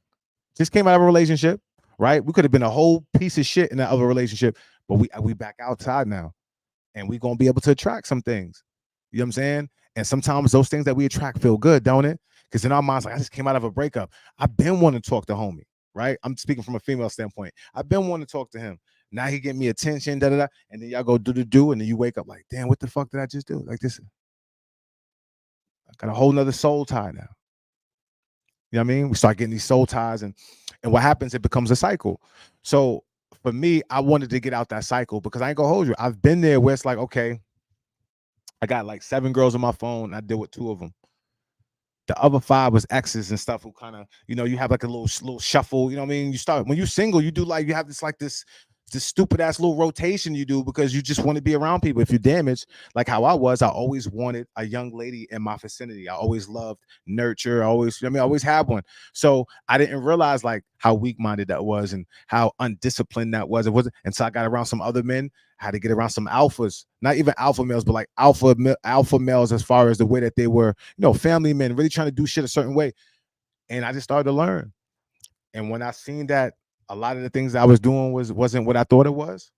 Just came out of a relationship, right? We could have been a whole piece of shit in that other relationship, but we back outside now, and we're going to be able to attract some things. You know what I'm saying? And sometimes those things that we attract feel good, don't it? Because in our minds, like, I just came out of a breakup. I've been wanting to talk to homie, right? I'm speaking from a female standpoint. I've been wanting to talk to him. Now he getting me attention, da da da. And then y'all go do, and then you wake up like, damn, what the fuck did I just do? Like this, I got a whole nother soul tie now. You know what I mean? We start getting these soul ties, and what happens? It becomes a cycle. So for me, I wanted to get out that cycle because I ain't gonna hold you. I've been there where it's like, okay, I got like 7 girls on my phone. I deal with 2 of them. The other 5 was exes and stuff who kind of, you have like a little shuffle. You know what I mean? You start when you're single, you do like you have this stupid ass little rotation you do because you just want to be around people. If you're damaged, like how I was, I always wanted a young lady in my vicinity. I always loved nurture. I always had one. So I didn't realize like how weak-minded that was and how undisciplined that was. It wasn't until I got around some other men. I had to get around some alphas, not even alpha males, but like alpha males as far as the way that they were, family men, really trying to do shit a certain way. And I just started to learn. And when I seen that a lot of the things I was doing wasn't what I thought it was,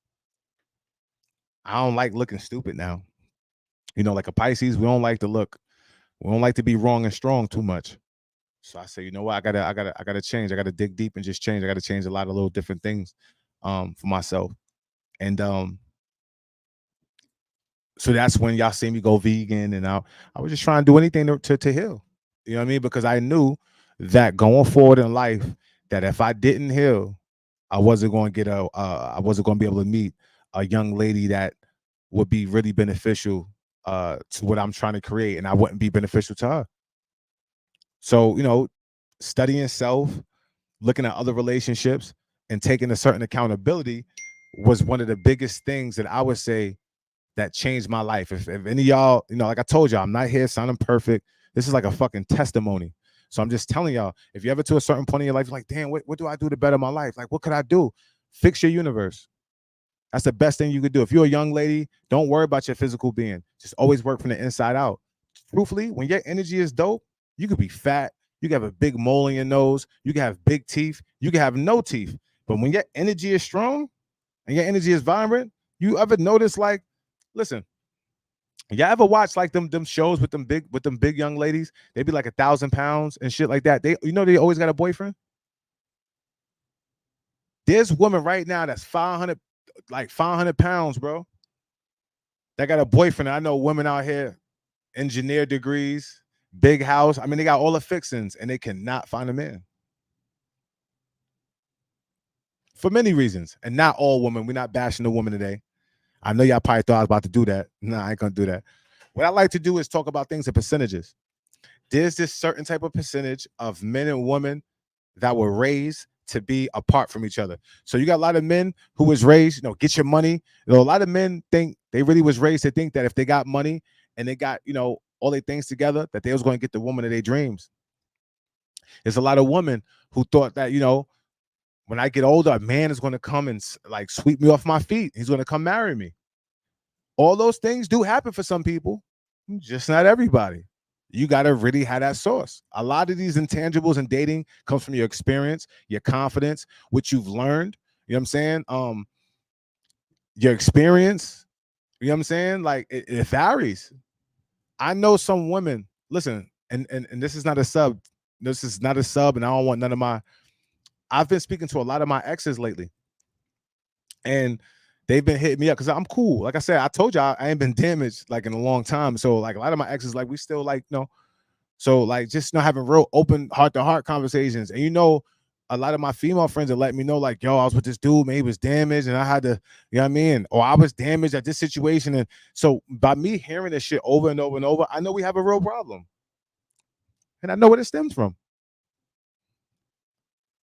I don't like looking stupid now. Like a Pisces, we don't like to look. We don't like to be wrong and strong too much. So I say, you know what? I gotta change. I gotta dig deep and just change. I gotta change a lot of little different things for myself. And so that's when y'all see me go vegan, and I was just trying to do anything to heal. You know what I mean? Because I knew that going forward in life, that if I didn't heal, I wasn't going to get I wasn't going to be able to meet a young lady that would be really beneficial to what I'm trying to create, and I wouldn't be beneficial to her. So, studying self, looking at other relationships, and taking a certain accountability was one of the biggest things that I would say that changed my life. If any of y'all, like I told y'all, I'm not here sounding perfect. This is like a fucking testimony. So I'm just telling y'all, if you ever to a certain point in your life, you're like, damn, what do I do to better my life? Like, what could I do? Fix your universe. That's the best thing you could do. If you're a young lady, don't worry about your physical being. Just always work from the inside out. Truthfully, when your energy is dope, you could be fat. You can have a big mole in your nose. You can have big teeth. You can have no teeth. But when your energy is strong and your energy is vibrant, you ever notice, like, listen, y'all ever watch like them shows with them big young ladies? They be like 1,000 pounds and shit like that. They always got a boyfriend. There's women right now that's 500 pounds, bro. That got a boyfriend. I know women out here, engineer degrees, big house. I mean, they got all the fixings and they cannot find a man. For many reasons. And not all women. We're not bashing the woman today. I know y'all probably thought I was about to do that. No, I ain't gonna do that. What I like to do is talk about things in percentages. There's this certain type of percentage of men and women that were raised to be apart from each other. So you got a lot of men who was raised, get your money. A lot of men think they really was raised to think that if they got money and they got, all their things together, that they was going to get the woman of their dreams. There's a lot of women who thought that, when I get older, a man is going to come and like sweep me off my feet. He's going to come marry me. All those things do happen for some people, just not everybody. You got to really have that source. A lot of these intangibles in dating comes from your experience, your confidence, what you've learned. You know what I'm saying? Your experience, you know what I'm saying? Like it varies. I know some women, listen, and this is not a sub. This is not a sub, and I don't want none of my. I've been speaking to a lot of my exes lately, and they've been hitting me up because I'm cool. Like I said, I told y'all I ain't been damaged like in a long time. So like a lot of my exes, like we still like, so like just having real open heart-to-heart conversations. And a lot of my female friends are letting me know, like, yo, I was with this dude, man, he was damaged, and I had to, you know what I mean? Or I was damaged at this situation. And so by me hearing this shit over and over and over, I know we have a real problem. And I know where it stems from.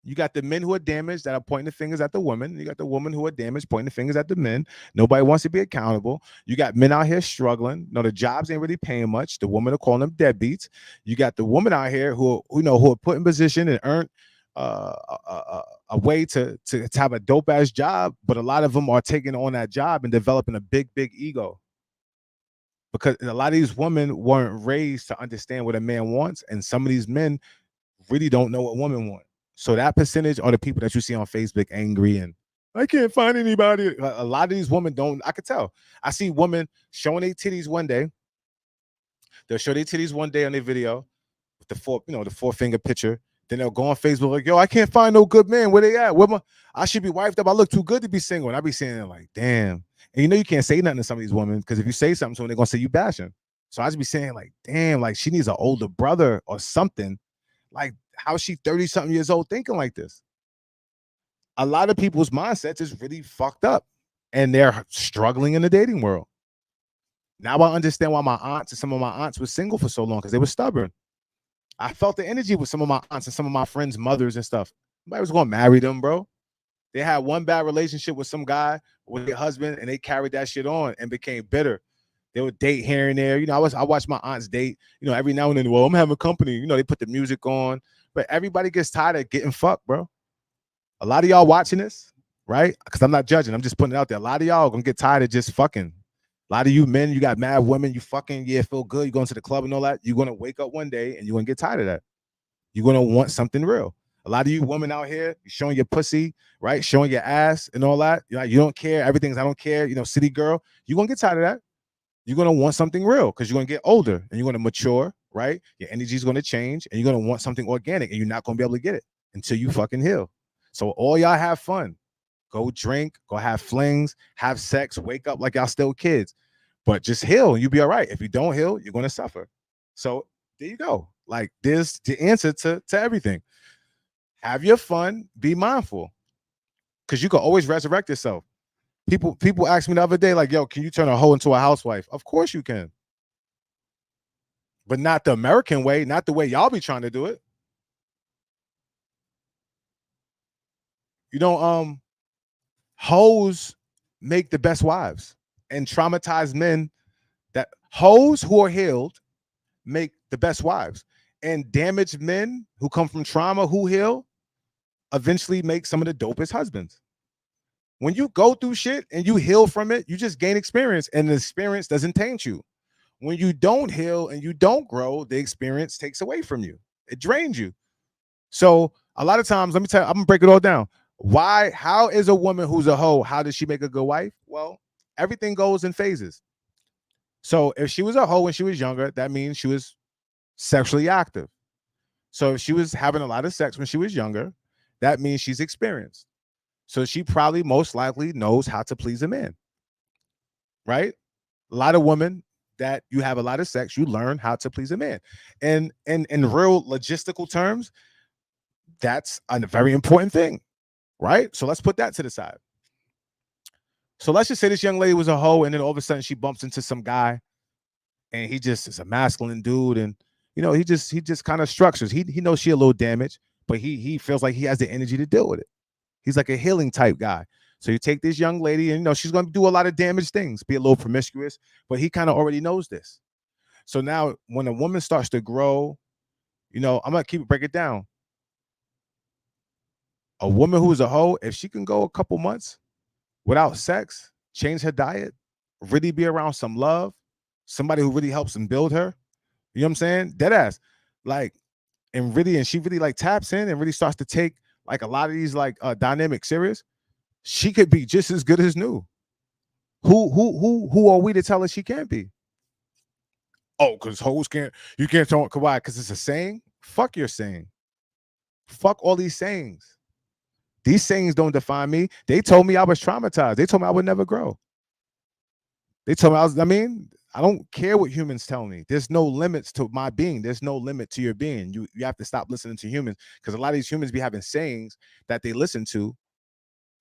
You got the men who are damaged that are pointing the fingers at the women. You got the women who are damaged pointing the fingers at the men. Nobody wants to be accountable. You got men out here struggling. No, the jobs ain't really paying much. The women are calling them deadbeats. You got the women out here who are put in position and earn a way to have a dope ass job, but a lot of them are taking on that job and developing a big ego. Because a lot of these women weren't raised to understand what a man wants, and some of these men really don't know what women want. So that percentage are the people that you see on Facebook angry and I can't find anybody. A lot of these women don't. I could tell. I see women showing their titties one day. They'll show their titties one day on their video with the 4-finger picture. Then they'll go on Facebook like, yo, I can't find no good man. Where they at? I should be wifed up. I look too good to be single. And I be saying like, damn. And you know you can't say nothing to some of these women because if you say something to them, they're gonna say you bashing. So I just be saying like, damn, like she needs an older brother or something. Like how she 30-something years old thinking like this? A lot of people's mindsets is really fucked up and they're struggling in the dating world. Now I understand why my aunts and some of my aunts were single for so long because they were stubborn. I felt the energy with some of my aunts and some of my friends' mothers and stuff. Nobody was going to marry them, bro. They had one bad relationship with some guy with their husband, and they carried that shit on and became bitter. They would date here and there. You know, I watched my aunts date. You know, every now and then. Well, I'm having company. You know, they put the music on, but everybody gets tired of getting fucked, bro. A lot of y'all watching this, right? Because I'm not judging. I'm just putting it out there. A lot of y'all gonna get tired of just fucking. A lot of you men, you got mad women, you fucking, yeah, feel good. You're going to the club and all that. You're going to wake up one day and you're going to get tired of that. You're going to want something real. A lot of you women out here, you're showing your pussy, right? Showing your ass and all that. You're like, you don't care. Everything's I don't care. You know, city girl. You're going to get tired of that. You're going to want something real because you're going to get older and you're going to mature, right? Your energy is going to change and you're going to want something organic and you're not going to be able to get it until you fucking heal. So all y'all have fun. Go drink, go have flings, have sex, wake up like y'all still kids. But just heal and you'll be all right. If you don't heal, you're going to suffer. So there you go. Like there's the answer to everything. Have your fun, be mindful. Because you can always resurrect yourself. People asked me the other day, like, yo, can you turn a hoe into a housewife? Of course you can. But not the American way, not the way y'all be trying to do it. You know, hoes make the best wives, and traumatized men, that hoes who are healed make the best wives, and damaged men who come from trauma who heal eventually make some of the dopest husbands. When you go through shit and you heal from it, you just gain experience, and the experience doesn't taint you. When you don't heal and you don't grow, the experience takes away from you. It drains you. So a lot of times, let me tell you, I'm gonna break it all down. Why? How is a woman who's a hoe? How does she make a good wife? Well, everything goes in phases. So if she was a hoe when she was younger, that means she was sexually active. So if she was having a lot of sex when she was younger, that means she's experienced. So she probably most likely knows how to please a man, right? A lot of women that you have a lot of sex, you learn how to please a man. And in real logistical terms, that's a very important thing, right? So let's put that to the side. So let's just say this young lady was a hoe, and then all of a sudden she bumps into some guy, and he just is a masculine dude, and you know he just kind of structures. He knows she a little damaged, but he feels like he has the energy to deal with it. He's like a healing type guy. So you take this young lady, and you know she's going to do a lot of damaged things, be a little promiscuous, but he kind of already knows this. So now when a woman starts to grow, you know, I'm gonna break it down. A woman who is a hoe, if she can go a couple months without sex, change her diet, really be around some love, somebody who really helps and build her, you know what I'm saying? Dead ass. Like, and she really like taps in and really starts to take like a lot of these like dynamic serious, she could be just as good as new. Who are we to tell her she can't be? Oh, because hoes you can't tell Kawhi because it's a saying. Fuck your saying. Fuck all these sayings. These sayings don't define me. They told me I was traumatized. They told me I would never grow. They told me I don't care what humans tell me. There's no limits to my being. There's no limit to your being. You have to stop listening to humans because a lot of these humans be having sayings that they listen to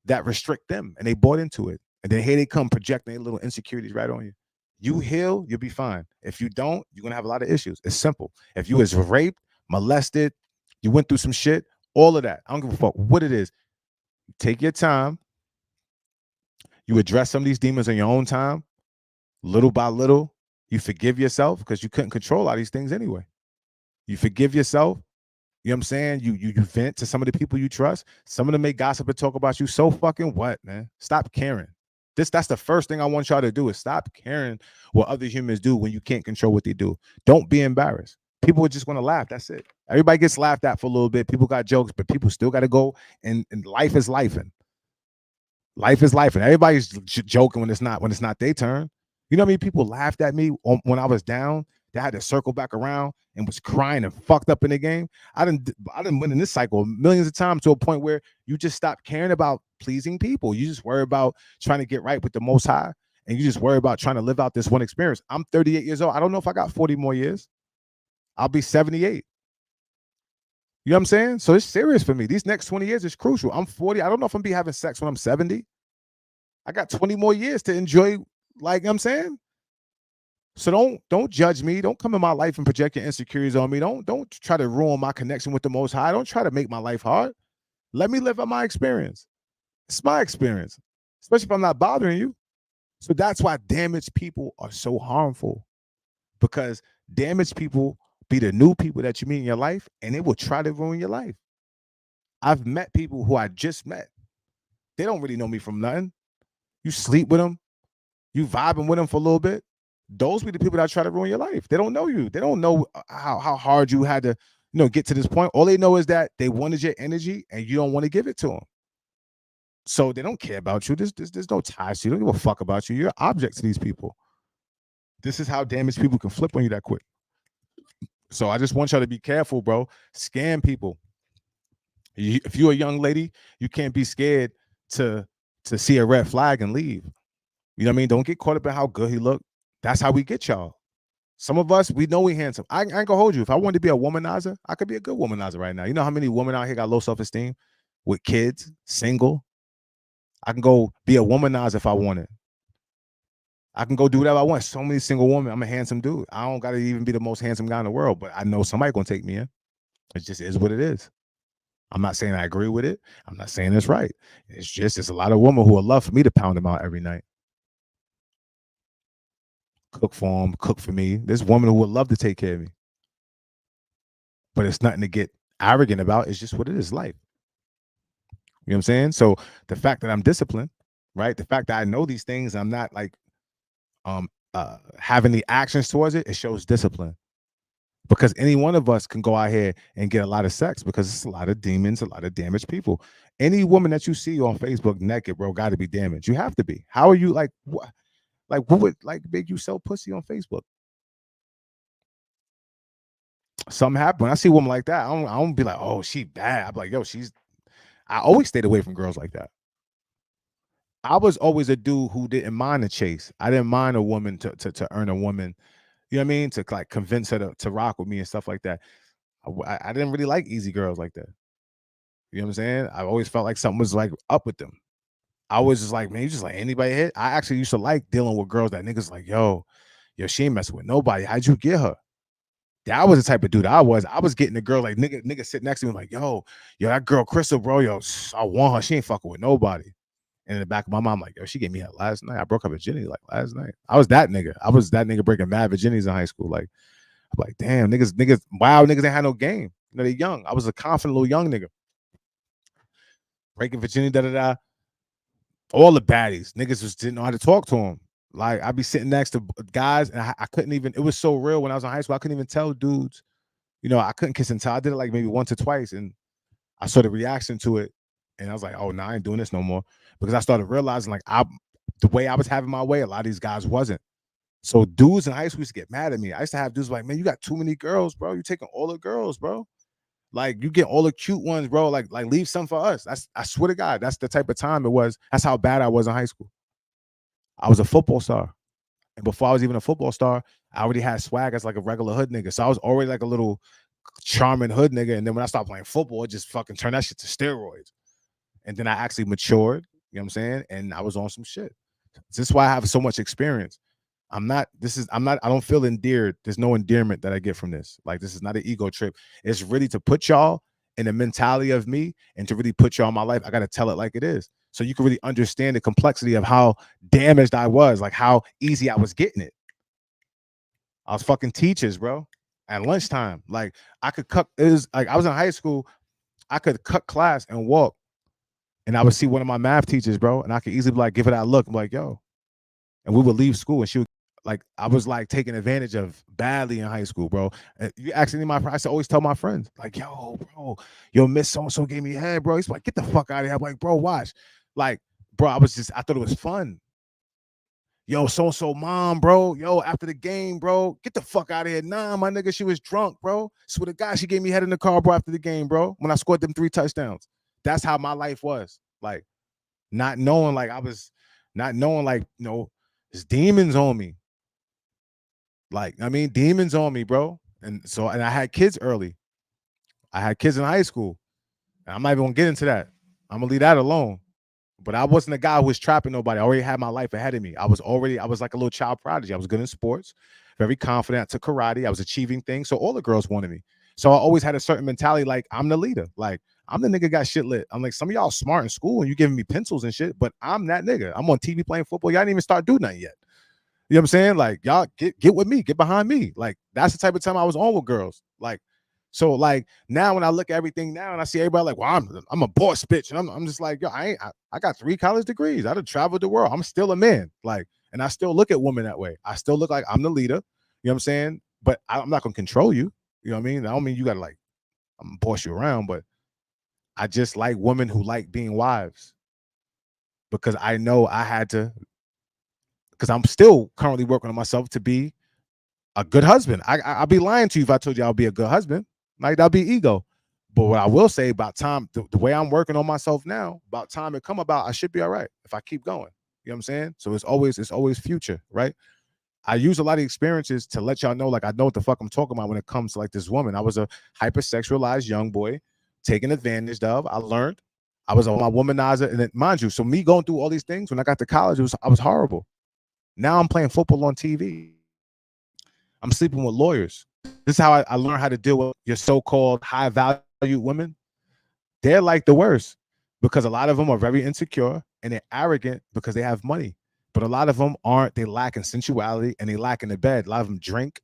that restrict them, and they bought into it. And then here they come projecting their little insecurities right on you. You heal, you'll be fine. If you don't, you're gonna have a lot of issues. It's simple. If you was raped, molested, you went through some shit, all of that. I don't give a fuck what it is. Take your time. You address some of these demons on your own time. Little by little, you forgive yourself because you couldn't control all these things anyway. You forgive yourself. You know what I'm saying? You vent to some of the people you trust. Some of them may gossip and talk about you. So fucking what, man? Stop caring. That's the first thing I want y'all to do is stop caring what other humans do when you can't control what they do. Don't be embarrassed. People are just going to laugh. That's it. Everybody gets laughed at for a little bit. People got jokes, but people still got to go, and life is life. And life is life. And everybody's joking when it's not their turn. You know how many people laughed at me when I was down that had to circle back around and was crying and fucked up in the game. I didn't win in this cycle millions of times to a point where you just stop caring about pleasing people. You just worry about trying to get right with the Most High, and you just worry about trying to live out this one experience. I'm 38 years old. I don't know if I got 40 more years. I'll be 78. You know what I'm saying? So it's serious for me. These next 20 years is crucial. I'm 40. I don't know if I'm gonna be having sex when I'm 70. I got 20 more years to enjoy, like, you know what I'm saying? So don't judge me. Don't come in my life and project your insecurities on me. Don't try to ruin my connection with the Most High. Don't try to make my life hard. Let me live out my experience. It's my experience, especially if I'm not bothering you. So that's why damaged people are so harmful, because damaged people be the new people that you meet in your life, and they will try to ruin your life. I've met people who I just met. They don't really know me from nothing. You sleep with them, you vibing with them for a little bit. Those be the people that try to ruin your life. They don't know you. They don't know how hard you had to, get to this point. All they know is that they wanted your energy and you don't want to give it to them. So they don't care about you. There's no ties to you. They don't give a fuck about you. You're an object to these people. This is how damaged people can flip on you that quick. So I just want y'all to be careful, bro. Scam people. If you're a young lady, you can't be scared to see a red flag and leave. You know what I mean? Don't get caught up in how good he looked. That's how we get y'all. Some of us, we know we handsome. I ain't gonna hold you. If I wanted to be a womanizer, I could be a good womanizer right now. You know how many women out here got low self-esteem with kids, single? I can go be a womanizer if I wanted. I can go do whatever I want. So many single women. I'm a handsome dude. I don't gotta even be the most handsome guy in the world, but I know somebody gonna take me in. It just is what it is. I'm not saying I agree with it. I'm not saying it's right. It's a lot of women who would love for me to pound them out every night. Cook for them, cook for me. There's women who would love to take care of me. But it's nothing to get arrogant about. It's just what it is, life. You know what I'm saying? So the fact that I'm disciplined, right? The fact that I know these things, I'm not like having the actions towards it, it shows discipline. Because any one of us can go out here and get a lot of sex, because it's a lot of demons, a lot of damaged people. Any woman that you see on Facebook naked, bro, got to be damaged. You have to be. How are you like? What would like make you sell pussy on Facebook? Something happened. When I see a woman like that, I don't be like, oh, she bad. I'm like, yo, I always stayed away from girls like that. I was always a dude who didn't mind the chase. I didn't mind a woman to earn a woman. You know what I mean? To like convince her to rock with me and stuff like that. I didn't really like easy girls like that. You know what I'm saying? I always felt like something was like up with them. I was just like, man, you just like anybody hit. I actually used to like dealing with girls that niggas like, yo, she ain't messing with nobody. How'd you get her? That was the type of dude I was. I was getting the girl like nigga sit next to me like, yo, that girl Crystal, bro, yo, I want her. She ain't fucking with nobody. And in the back of my mind, I'm like, yo, she gave me that last night. I broke up with Jenny like last night. I was that nigga. I was that nigga breaking mad virginities in high school. Like, I'm like, damn, niggas, wow, niggas ain't had no game. They young. I was a confident little young nigga. Breaking virginity, da-da-da. All the baddies. Niggas just didn't know how to talk to them. Like, I'd be sitting next to guys, and I couldn't even, it was so real when I was in high school, I couldn't even tell dudes, I couldn't kiss and tell. I did it like maybe once or twice, and I saw the reaction to it, and I was like, oh, no, I ain't doing this no more. Because I started realizing, like, the way I was having my way, a lot of these guys wasn't. So dudes in high school used to get mad at me. I used to have dudes like, man, you got too many girls, bro. You taking all the girls, bro. Like, you get all the cute ones, bro. Like leave some for us. I swear to God, that's the type of time it was. That's how bad I was in high school. I was a football star. And before I was even a football star, I already had swag as like a regular hood nigga. So I was already like a little charming hood nigga. And then when I stopped playing football, it just fucking turned that shit to steroids. And then I actually matured, you know what I'm saying? And I was on some shit. This is why I have so much experience. I don't feel endeared. There's no endearment that I get from this. Like, this is not an ego trip. It's really to put y'all in the mentality of me and to really put y'all in my life. I got to tell it like it is. So you can really understand the complexity of how damaged I was, like how easy I was getting it. I was fucking teachers, bro, at lunchtime. Like, I could cut, it was like I was in high school, I could cut class and walk, and I would see one of my math teachers, bro, and I could easily like give her that look. I'm like, yo. And we would leave school and she would, like, I was like taken advantage of badly in high school, bro. You ask any of my friends, I used to always tell my friends, like, yo, bro, Miss so-and-so gave me a head, bro. He's like, get the fuck out of here. I'm like, bro, watch. Like, bro, I thought it was fun. Yo, so-and-so mom, bro. Yo, after the game, bro, get the fuck out of here. Nah, my nigga, she was drunk, bro. Swear to God, she gave me head in the car, bro, after the game, bro, when I scored them 3 touchdowns. That's how my life was. Like, not knowing, like, there's demons on me. Like, I mean, demons on me, bro. And I had kids early. I had kids in high school. And I'm not even gonna get into that. I'm gonna leave that alone. But I wasn't a guy who was trapping nobody. I already had my life ahead of me. I was like a little child prodigy. I was good in sports, very confident. I took karate. I was achieving things. So all the girls wanted me. So I always had a certain mentality, like I'm the leader. Like I'm the nigga got shit lit. I'm like, some of y'all smart in school and you giving me pencils and shit, but I'm that nigga. I'm on TV playing football. Y'all didn't even start doing nothing yet. You know what I'm saying? Like, y'all get with me, get behind me. Like, that's the type of time I was on with girls. Like, so like now when I look at everything now and I see everybody like, well, I'm a boss bitch. And I'm just like, yo, I got 3 college degrees. I done traveled the world. I'm still a man. Like, and I still look at women that way. I still look like I'm the leader. You know what I'm saying? But I'm not gonna control you. You know what I mean? I don't mean you gotta like, I'm gonna boss you around, but I just like women who like being wives. Because I know I had to, because I'm still currently working on myself to be a good husband. I'll be lying to you if I told you I'll be a good husband. Like, that'll be ego. But what I will say about time, the way I'm working on myself now, about time it come about, I should be all right if I keep going. You know what I'm saying? So it's always future, right? I use a lot of experiences to let y'all know, like, I know what the fuck I'm talking about when it comes to like this woman. I was a hypersexualized young boy taken advantage of. I learned. I was on my womanizer. And then, mind you, so me going through all these things when I got to college, I was horrible. Now I'm playing football on TV. I'm sleeping with lawyers. This is how I learned how to deal with your so-called high-value women. They're like the worst because a lot of them are very insecure and they're arrogant because they have money. But a lot of them aren't. They lack in sensuality and they lack in the bed. A lot of them drink.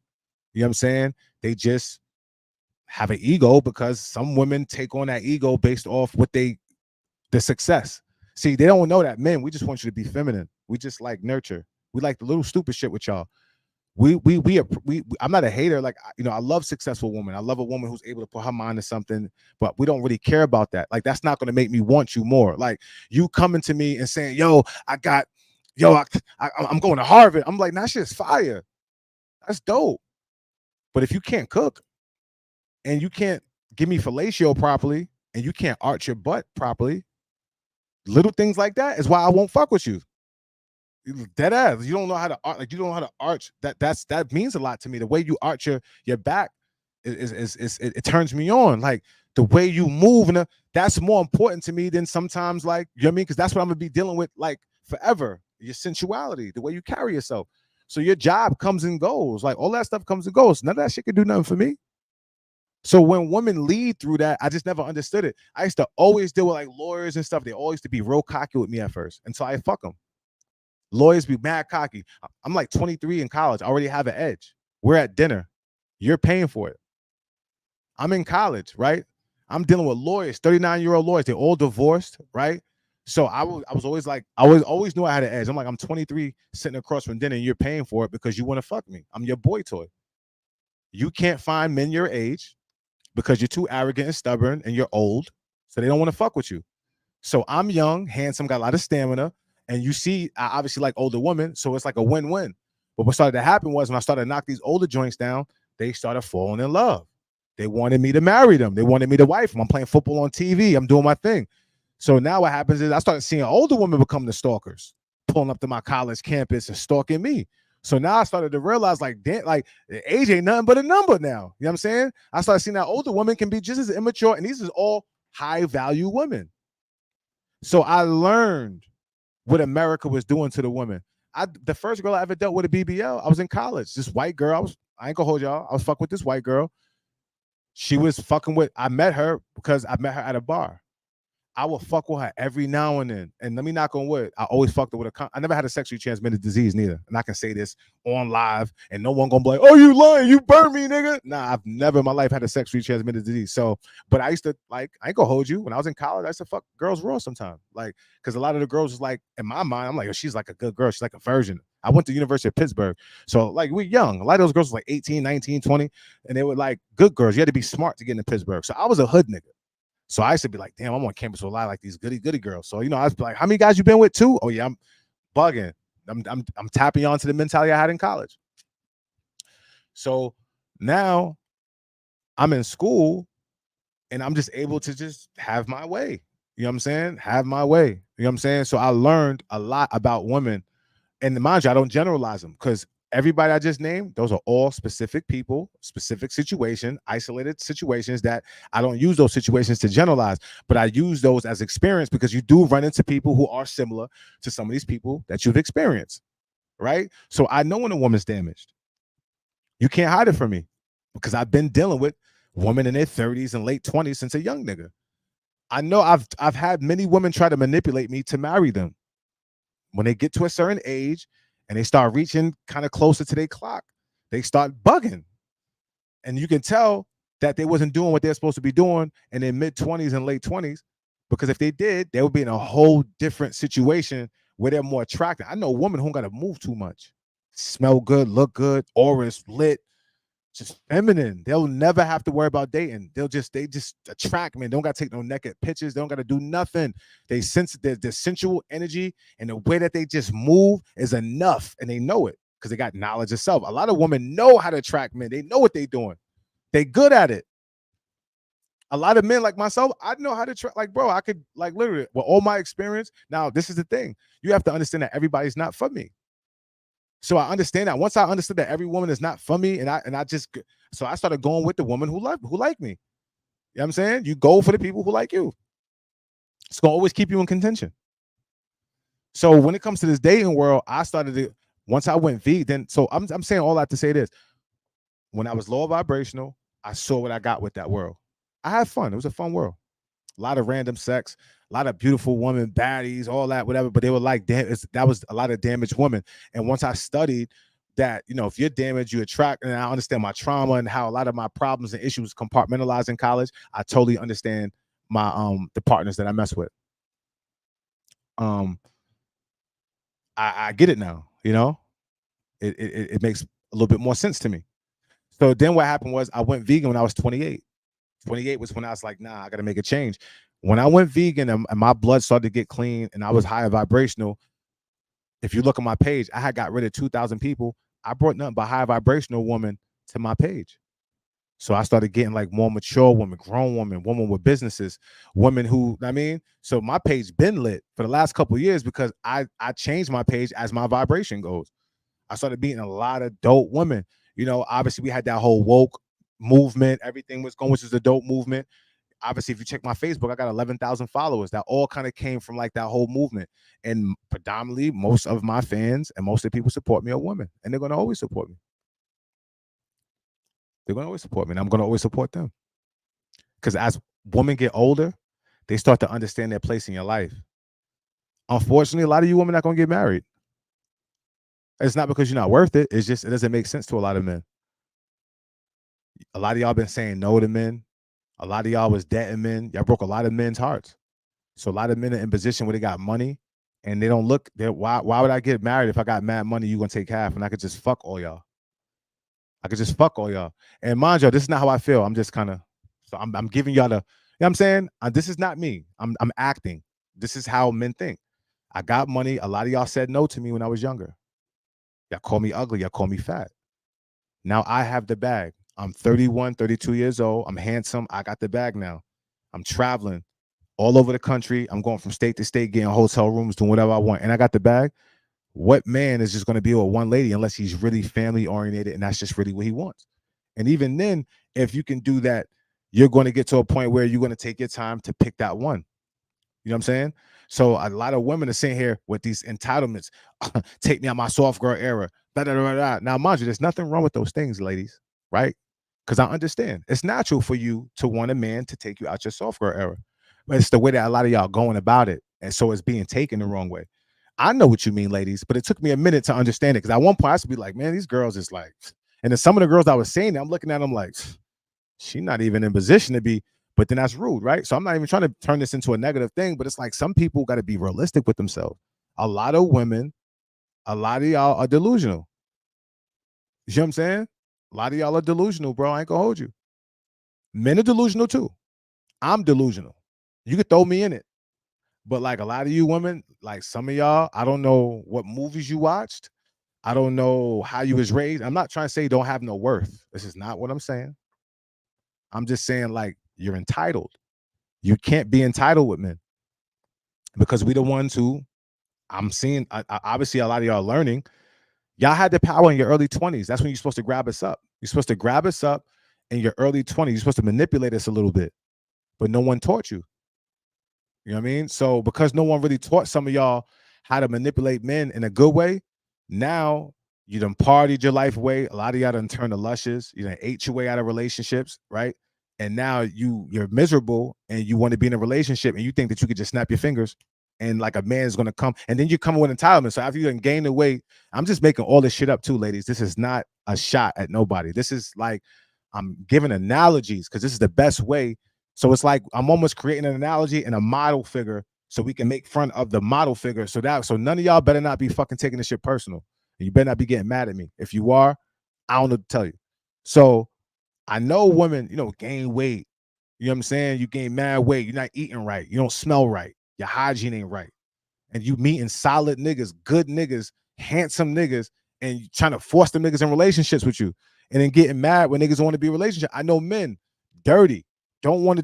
You know what I'm saying? They just have an ego because some women take on that ego based off the success. See, they don't know that men, we just want you to be feminine. We just like nurture. We like the little stupid shit with y'all. I'm not a hater. Like, you know, I love successful women. I love a woman who's able to put her mind to something, but we don't really care about that. Like, that's not going to make me want you more. Like, you coming to me and saying, yo, I'm going to Harvard. I'm like, nah, that shit's fire. That's dope. But if you can't cook and you can't give me fellatio properly and you can't arch your butt properly, little things like that is why I won't fuck with you. Dead ass. You don't know how to you don't know how to arch. That means a lot to me. The way you arch your back it turns me on. Like the way you move, and that's more important to me than sometimes, like, you know what I mean? Because that's what I'm gonna be dealing with like forever. Your sensuality, the way you carry yourself. So your job comes and goes. Like, all that stuff comes and goes. None of that shit can do nothing for me. So when women lead through that, I just never understood it. I used to always deal with like lawyers and stuff. They always used to be real cocky with me at first until I fuck them. Lawyers be mad cocky. I'm like 23 in college. I already have an edge. We're at dinner. You're paying for it. I'm in college, right? I'm dealing with lawyers, 39-year-old lawyers. They're all divorced, right? So I was always like, I always knew I had an edge. I'm like, I'm 23 sitting across from dinner and you're paying for it because you want to fuck me. I'm your boy toy. You can't find men your age because you're too arrogant and stubborn and you're old. So they don't want to fuck with you. So I'm young, handsome, got a lot of stamina. And you see, I obviously like older women, so it's like a win-win. But what started to happen was when I started to knock these older joints down, they started falling in love. They wanted me to marry them. They wanted me to wife them. I'm playing football on TV. I'm doing my thing. So now what happens is I started seeing older women become the stalkers, pulling up to my college campus and stalking me. So now I started to realize, like, damn, like, age ain't nothing but a number now. You know what I'm saying? I started seeing that older women can be just as immature, and these is all high-value women. So I learned what America was doing to the women. The first girl I ever dealt with a BBL, I was in college. This white girl, I ain't gonna hold y'all. I was fucking with this white girl. She was fucking with, I met her because I met her at a bar. I will fuck with her every now and then. And let me knock on wood, I always fucked her with I never had a sexually transmitted disease neither. And I can say this on live and no one gonna be like, oh, you lying, you burned me, nigga. Nah, I've never in my life had a sexually transmitted disease. So, but I used to, like, I ain't gonna hold you. When I was in college, I used to fuck girls raw sometimes. Like, because a lot of the girls was like, in my mind, I'm like, oh, she's like a good girl. She's like a virgin. I went to the University of Pittsburgh. So, like, we're young. A lot of those girls were like 18, 19, 20. And they were like good girls. You had to be smart to get into Pittsburgh. So I was a hood nigga. So I used to be like, damn, I'm on campus with a lot of like these goody girls. So, you know, I was like, how many guys you been with too? Oh, yeah, I'm bugging. I'm tapping onto the mentality I had in college. So now I'm in school and I'm just able to just have my way. You know what I'm saying? Have my way. You know what I'm saying? So I learned a lot about women. And mind you, I don't generalize them because everybody I just named, those are all specific people, specific situation, isolated situations that I don't use those situations to generalize, but I use those as experience because you do run into people who are similar to some of these people that you've experienced, right? So I know when a woman's damaged. You can't hide it from me because I've been dealing with women in their 30s and late 20s since a young nigga. I know I've had many women try to manipulate me to marry them. When they get to a certain age and they start reaching kind of closer to their clock, they start bugging. And you can tell that they wasn't doing what they're supposed to be doing in their mid-20s and late 20s, because if they did, they would be in a whole different situation where they're more attractive. I know a woman who got to move too much, smell good, look good, aura's lit, just feminine. They'll never have to worry about dating. They just attract men. They don't got to take no naked pictures. They don't got to do nothing. They sense the sensual energy and the way that they just move is enough, and they know it because they got knowledge of self. A lot of women know how to attract men. They know what they're doing. They good at it. A lot of men like myself, I know how to attract. Like, bro, I could like literally with all my experience. Now, this is the thing. You have to understand that everybody's not for me. So I understand that. Once I understood that every woman is not for me, and I started going with the woman who like me. You know what I'm saying? You go for the people who like you. It's gonna always keep you in contention. So when it comes to this dating world, I started to, once I went vegan. So I'm saying all that to say this. When I was lower vibrational, I saw what I got with that world. I had fun. It was a fun world. A lot of random sex, a lot of beautiful women, baddies, all that, whatever. But they were like, that was a lot of damaged women. And once I studied that, you know, if you're damaged, you attract, and I understand my trauma and how a lot of my problems and issues compartmentalized in college, I totally understand my the partners that I mess with. I get it now, you know. It makes a little bit more sense to me. So then what happened was I went vegan when I was 28. 28 was when I was like, nah, I got to make a change. When I went vegan and my blood started to get clean and I was higher vibrational, if you look at my page, I had got rid of 2,000 people. I brought nothing but high vibrational women to my page. So I started getting like more mature women, grown women, women with businesses, women who, I mean, so my page been lit for the last couple of years because I changed my page as my vibration goes. I started meeting a lot of dope women. You know, obviously we had that whole woke movement. Everything was going, which is the dope movement. Obviously, if you check my Facebook, I got 11,000 followers. That all kind of came from like that whole movement. And predominantly, most of my fans and most of the people support me are women. And they're going to always support me. They're going to always support me. And I'm going to always support them. Because as women get older, they start to understand their place in your life. Unfortunately, a lot of you women are not going to get married. It's not because you're not worth it. It's just, it doesn't make sense to a lot of men. A lot of y'all been saying no to men. A lot of y'all was dating men. Y'all broke a lot of men's hearts. So a lot of men are in position where they got money and they don't look there. Why would I get married if I got mad money? You gonna take half and I could just fuck all y'all. I could just fuck all y'all. And mind you, this is not how I feel. I'm just kind of, so I'm giving y'all the, you know what I'm saying? This is not me. I'm acting. This is how men think. I got money. A lot of y'all said no to me when I was younger. Y'all call me ugly. Y'all call me fat. Now I have the bag. I'm 31, 32 years old. I'm handsome. I got the bag now. I'm traveling all over the country. I'm going from state to state, getting hotel rooms, doing whatever I want. And I got the bag. What man is just going to be with one lady unless he's really family oriented and that's just really what he wants? And even then, if you can do that, you're going to get to a point where you're going to take your time to pick that one. You know what I'm saying? So a lot of women are sitting here with these entitlements. Take me out my soft girl era. Da, da, da, da. Now, mind you, there's nothing wrong with those things, ladies, right? Because I understand it's natural for you to want a man to take you out your soft girl era. But it's the way that a lot of y'all going about it. And so it's being taken the wrong way. I know what you mean, ladies, but it took me a minute to understand it. Because at one point I used to be like, man, these girls is like, and then some of the girls I was saying, I'm looking at them like, she's not even in position to be, but then that's rude, right? So I'm not even trying to turn this into a negative thing, but it's like some people got to be realistic with themselves. A lot of women, a lot of y'all are delusional. You know what I'm saying? A lot of y'all are delusional, bro. I ain't gonna hold you. Men are delusional too. I'm delusional. You could throw me in it. But like a lot of you women, like some of y'all, I don't know what movies you watched. I don't know how you was raised. I'm not trying to say you don't have no worth. This is not what I'm saying. I'm just saying like you're entitled. You can't be entitled with men because we the ones who I'm seeing. Obviously, a lot of y'all are learning. Y'all had the power in your early 20s. That's when you're supposed to grab us up. You're supposed to grab us up in your early 20s. You're supposed to manipulate us a little bit, but no one taught you. You know what I mean? So because no one really taught some of y'all how to manipulate men in a good way, now you done partied your life away. A lot of y'all done turned to lushes. You done ate your way out of relationships, right? And now you're miserable and you want to be in a relationship and you think that you could just snap your fingers and like a man is going to come and then you come with entitlement. So after you done gained the weight, I'm just making all this shit up too, ladies. This is not a shot at nobody. This is like I'm giving analogies because this is the best way. So it's like I'm almost creating an analogy and a model figure so we can make fun of the model figure. So none of y'all better not be fucking taking this shit personal. And you better not be getting mad at me. If you are, I don't know what to tell you. So I know women, gain weight. You know what I'm saying? You gain mad weight. You're not eating right. You don't smell right. Your hygiene ain't right. And you meeting solid niggas, good niggas, handsome niggas, and you trying to force them niggas in relationships with you. And then getting mad when niggas don't want to be in a relationship. I know men, dirty, don't want to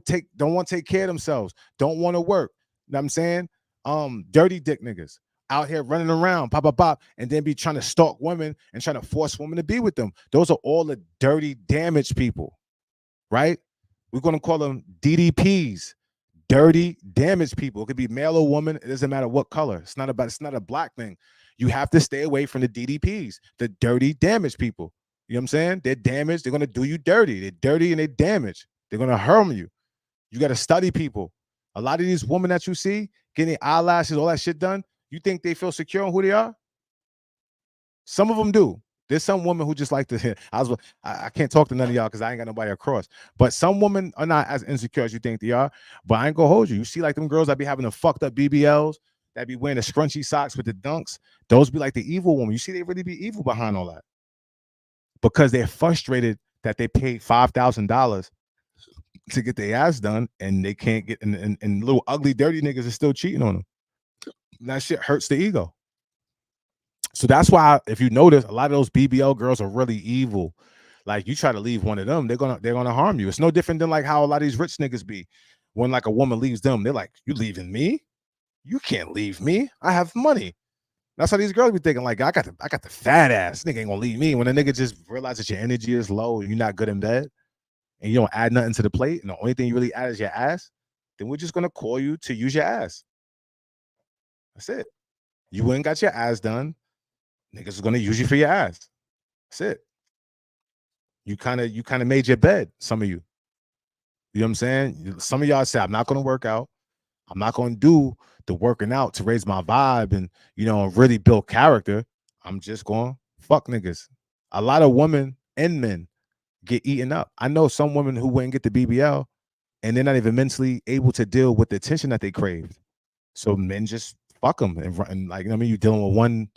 take care of themselves, don't want to work. You know what I'm saying? Dirty dick niggas out here running around, pop, and then be trying to stalk women and trying to force women to be with them. Those are all the dirty, damaged people, right? We're going to call them DDPs, dirty, damaged people. It could be male or woman. It doesn't matter what color. It's not a black thing. You have to stay away from the DDPs, the dirty, damaged people. You know what I'm saying? They're damaged. They're going to do you dirty. They're dirty and they're damaged. They're going to harm you. You got to study people. A lot of these women that you see getting eyelashes, all that shit done, you think they feel secure on who they are? Some of them do. There's some women who just like to. I can't talk to none of y'all because I ain't got nobody across. But some women are not as insecure as you think they are. But I ain't gonna hold you. You see, like them girls that be having the fucked up BBLs, that be wearing the scrunchy socks with the dunks. Those be like the evil woman. You see, they really be evil behind all that because they're frustrated that they paid $5,000 to get their ass done and they can't get. And little ugly, dirty niggas are still cheating on them. That shit hurts the ego. So that's why, if you notice, a lot of those BBL girls are really evil. Like you try to leave one of them, they're gonna harm you. It's no different than like how a lot of these rich niggas be. When like a woman leaves them, they're like, "You leaving me? You can't leave me. I have money." That's how these girls be thinking. Like I got the fat ass. Nigga ain't gonna leave me. When a nigga just realizes your energy is low, and you're not good in bed, and you don't add nothing to the plate, and the only thing you really add is your ass, then we're just gonna call you to use your ass. That's it. You went and got your ass done. Niggas is gonna use you for your ass. That's it. You kind of made your bed. Some of you. You know what I'm saying? Some of y'all say, I'm not gonna work out. I'm not gonna do the working out to raise my vibe and really build character. I'm just gonna fuck niggas. A lot of women and men get eaten up. I know some women who went and get the BBL and they're not even mentally able to deal with the attention that they craved. So men just fuck them and like, you're dealing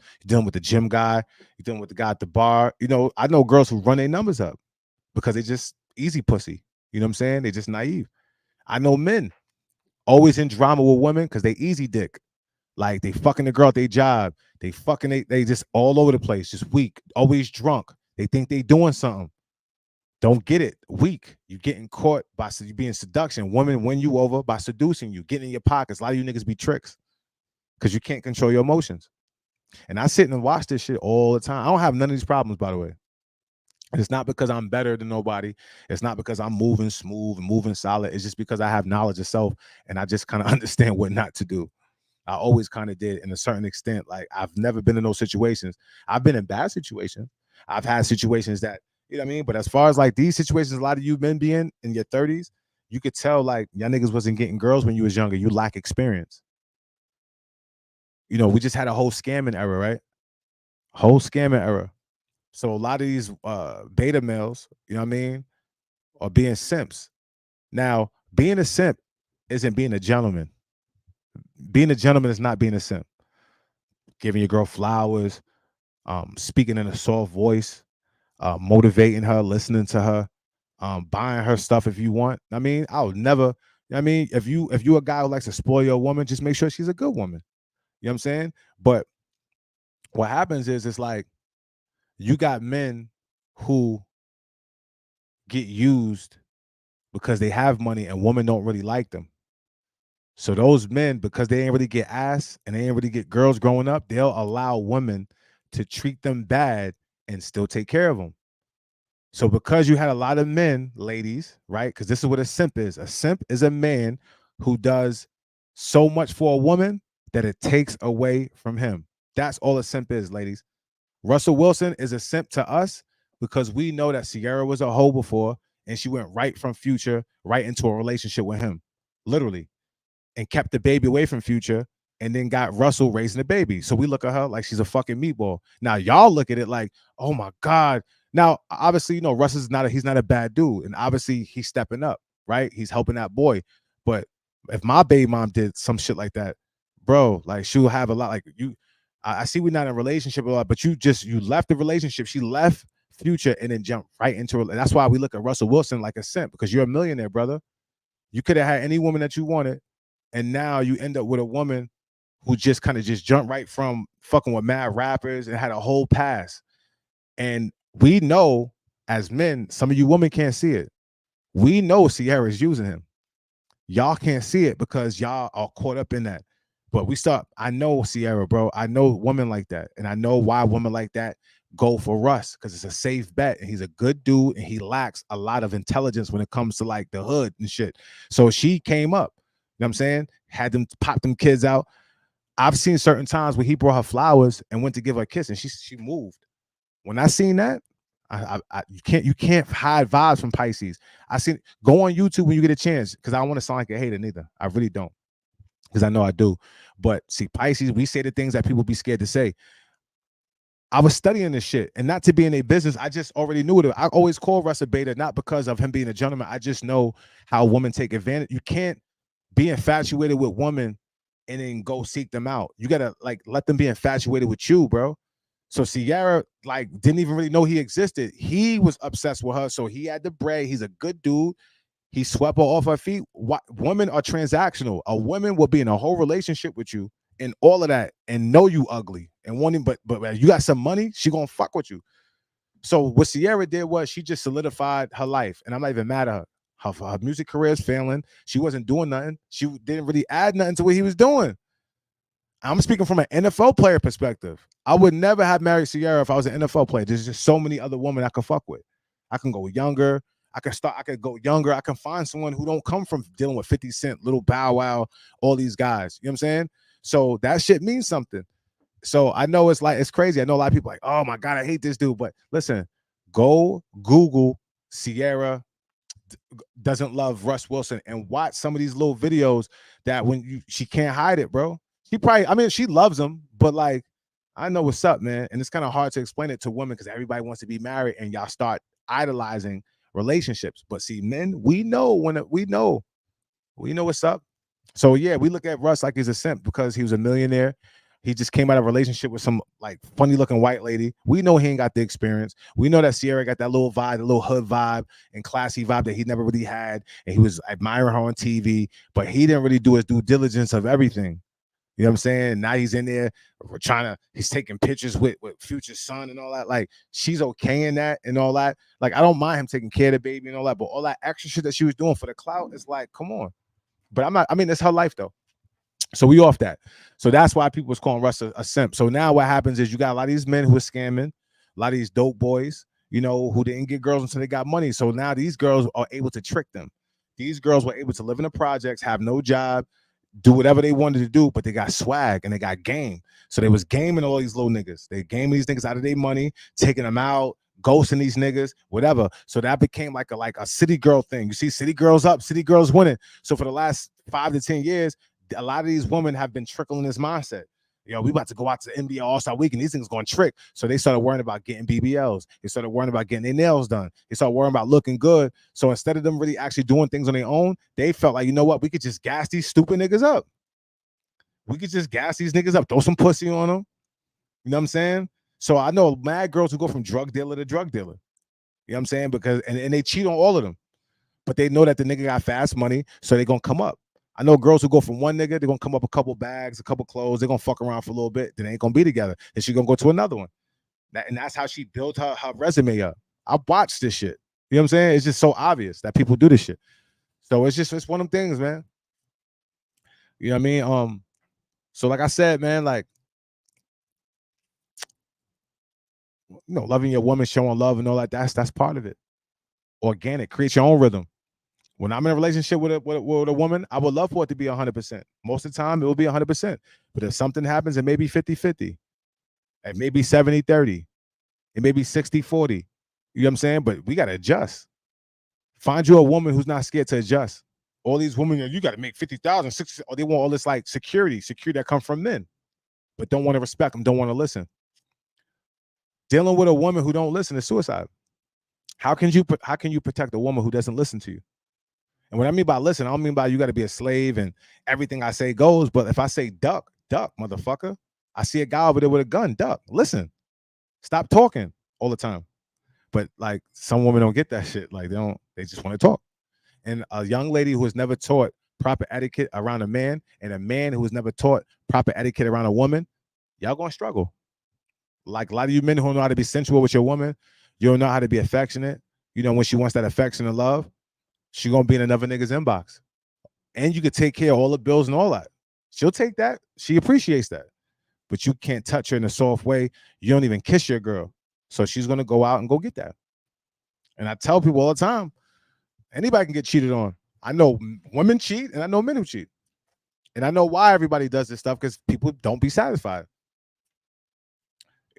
with the gym guy, you're dealing with the guy at the bar. I know girls who run their numbers up because they just easy pussy. You know what I'm saying? They just naive. I know men always in drama with women because they easy dick. Like they fucking the girl at their job. They just all over the place, just weak, always drunk. They think they doing something. Don't get it. Weak. You getting caught by you being seduction. Women win you over by seducing you, getting in your pockets. A lot of you niggas be tricks because you can't control your emotions. And I sit and watch this shit all the time. I don't have none of these problems, by the way. And it's not because I'm better than nobody. It's not because I'm moving smooth and moving solid. It's just because I have knowledge of self and I just kind of understand what not to do. I always kind of did in a certain extent. Like I've never been in those situations. I've been in bad situations. I've had situations that, you know what I mean? But as far as like these situations, a lot of you men being in your 30s, you could tell like y'all niggas wasn't getting girls when you was younger. You lack experience. We just had a whole scamming era, right? Whole scamming era. So a lot of these beta males, you know what I mean, are being simps. Now, being a simp isn't being a gentleman. Being a gentleman is not being a simp. Giving your girl flowers, speaking in a soft voice, motivating her, listening to her, buying her stuff if you want. I mean, I would never I mean, if you a guy who likes to spoil your woman, just make sure she's a good woman. You know what I'm saying? But what happens is it's like you got men who get used because they have money and women don't really like them. So those men, because they ain't really get ass and they ain't really get girls growing up, they'll allow women to treat them bad and still take care of them. So because you had a lot of men, ladies, right? Because this is what a simp is. A simp is a man who does so much for a woman that it takes away from him. That's all a simp is, ladies. Russell Wilson is a simp to us because we know that Ciara was a hoe before and she went right from Future right into a relationship with him, literally, and kept the baby away from Future and then got Russell raising the baby. So we look at her like she's a fucking meatball. Now y'all look at it like, oh my God. Now, obviously, you know, Russell's he's not a bad dude. And obviously he's stepping up, right? He's helping that boy. But if my baby mom did some shit like that, bro, like she'll have a lot like you. I see we're not in a relationship a lot, but you left the relationship. She left Future and then jumped right into it. And that's why we look at Russell Wilson like a simp, because you're a millionaire, brother. You could have had any woman that you wanted, and now you end up with a woman who just kind of just jumped right from fucking with mad rappers and had a whole past. And we know as men, some of you women can't see it. We know Ciara's using him. Y'all can't see it because y'all are caught up in that. But I know Ciara, bro. I know women like that. And I know why women like that go for Russ, because it's a safe bet. And he's a good dude. And he lacks a lot of intelligence when it comes to like the hood and shit. So she came up, you know what I'm saying? Had them pop them kids out. I've seen certain times where he brought her flowers and went to give her a kiss and she moved. When I seen that, you can't hide vibes from Pisces. Go on YouTube when you get a chance, because I don't want to sound like a hater neither. I really don't, because I know I do. But see, Pisces, we say the things that people be scared to say. I was studying this shit, and not to be in a business. I just already knew it. I always call Russ a beta, not because of him being a gentleman. I just know how women take advantage. You can't be infatuated with women and then go seek them out. You gotta like let them be infatuated with you, bro. So Ciara like didn't even really know he existed. He was obsessed with her, so he had the bread. He's a good dude. He swept her off her feet. Women are transactional. A woman will be in a whole relationship with you and all of that and know you ugly and wanting, but you got some money, she gonna fuck with you. So what Ciara did was she just solidified her life, and I'm not even mad at her. Her music career is failing. She wasn't doing nothing. She didn't really add nothing to what he was doing. I'm speaking from an NFL player perspective. I would never have married Ciara if I was an NFL player. There's just so many other women I can fuck with. I can go younger. I could go younger. I can find someone who don't come from dealing with 50 Cent, Little Bow Wow, all these guys. You know what I'm saying? So that shit means something. So I know it's crazy. I know a lot of people like, oh my God, I hate this dude. But listen, go Google Ciara doesn't love Russ Wilson and watch some of these little videos that she can't hide it, bro. She loves him, but like, I know what's up, man. And it's kind of hard to explain it to women because everybody wants to be married and y'all start idolizing relationships. But see, men, we know what's up. So yeah, we look at Russ like he's a simp because he was a millionaire. He just came out of a relationship with some like funny looking white lady. We know he ain't got the experience. We know that Ciara got that little vibe, the little hood vibe and classy vibe that he never really had. And he was admiring her on TV, but he didn't really do his due diligence of everything. You know what I'm saying? Now he's in there he's taking pictures with Future's son and all that. Like, she's okay in that and all that. Like, I don't mind him taking care of the baby and all that, but all that extra shit that she was doing for the clout is like, come on. But it's her life though. So we off that. So that's why people was calling Russ a simp. So now what happens is you got a lot of these men who are scamming, a lot of these dope boys, you know, who didn't get girls until they got money. So now these girls are able to trick them. These girls were able to live in the projects, have no job, do whatever they wanted to do, but they got swag and they got game. So they was gaming all these little niggas. They gaming these niggas out of their money, taking them out, ghosting these niggas, whatever. So that became like a city girl thing. You see, city girls up, city girls winning. So for the last 5 to 10 years, a lot of these women have been trickling this mindset. You know, we about to go out to NBA All-Star Weekend. These things going to trick. So they started worrying about getting BBLs. They started worrying about getting their nails done. They started worrying about looking good. So instead of them really actually doing things on their own, they felt like, you know what? We could just gas these stupid niggas up. We could just gas these niggas up. Throw some pussy on them. You know what I'm saying? So I know mad girls who go from drug dealer to drug dealer. You know what I'm saying? Because and they cheat on all of them. but they know that the nigga got fast money, so they gonna come up. I know girls who go from one nigga, they're gonna come up a couple bags, a couple clothes, they're gonna fuck around for a little bit, then they ain't gonna be together. Then she gonna go to another one. And that's how she built her resume up. I watched this shit. You know what I'm saying? It's just so obvious that people do this shit. So it's one of them things, man. You know what I mean? So like I said, man, like, loving your woman, showing love and all that, that's part of it. Organic, create your own rhythm. When I'm in a relationship with a woman, I would love for it to be 100%. Most of the time, it will be 100%. But if something happens, it may be 50-50. It may be 70-30. It may be 60-40. You know what I'm saying? But we got to adjust. Find you a woman who's not scared to adjust. All these women, you got to make 50,000, 60, or they want all this like security that come from men, but don't want to respect them, don't want to listen. Dealing with a woman who don't listen is suicide. How can you protect a woman who doesn't listen to you? And what I mean by listen, I don't mean by you got to be a slave and everything I say goes. But if I say duck, motherfucker. I see a guy over there with a gun, duck. Listen. Stop talking all the time. But like some women don't get that shit. Like they just want to talk. And a young lady who has never taught proper etiquette around a man, and a man who has never taught proper etiquette around a woman, y'all gonna struggle. Like a lot of you men who don't know how to be sensual with your woman, you don't know how to be affectionate. You know, when she wants that affection and love, she gonna be in another nigga's inbox. And you could take care of all the bills and all that. She'll take that. She appreciates that. But you can't touch her in a soft way. You don't even kiss your girl. So she's gonna go out and go get that. And I tell people all the time, anybody can get cheated on. I know women cheat and I know men who cheat. And I know why everybody does this stuff, because people don't be satisfied.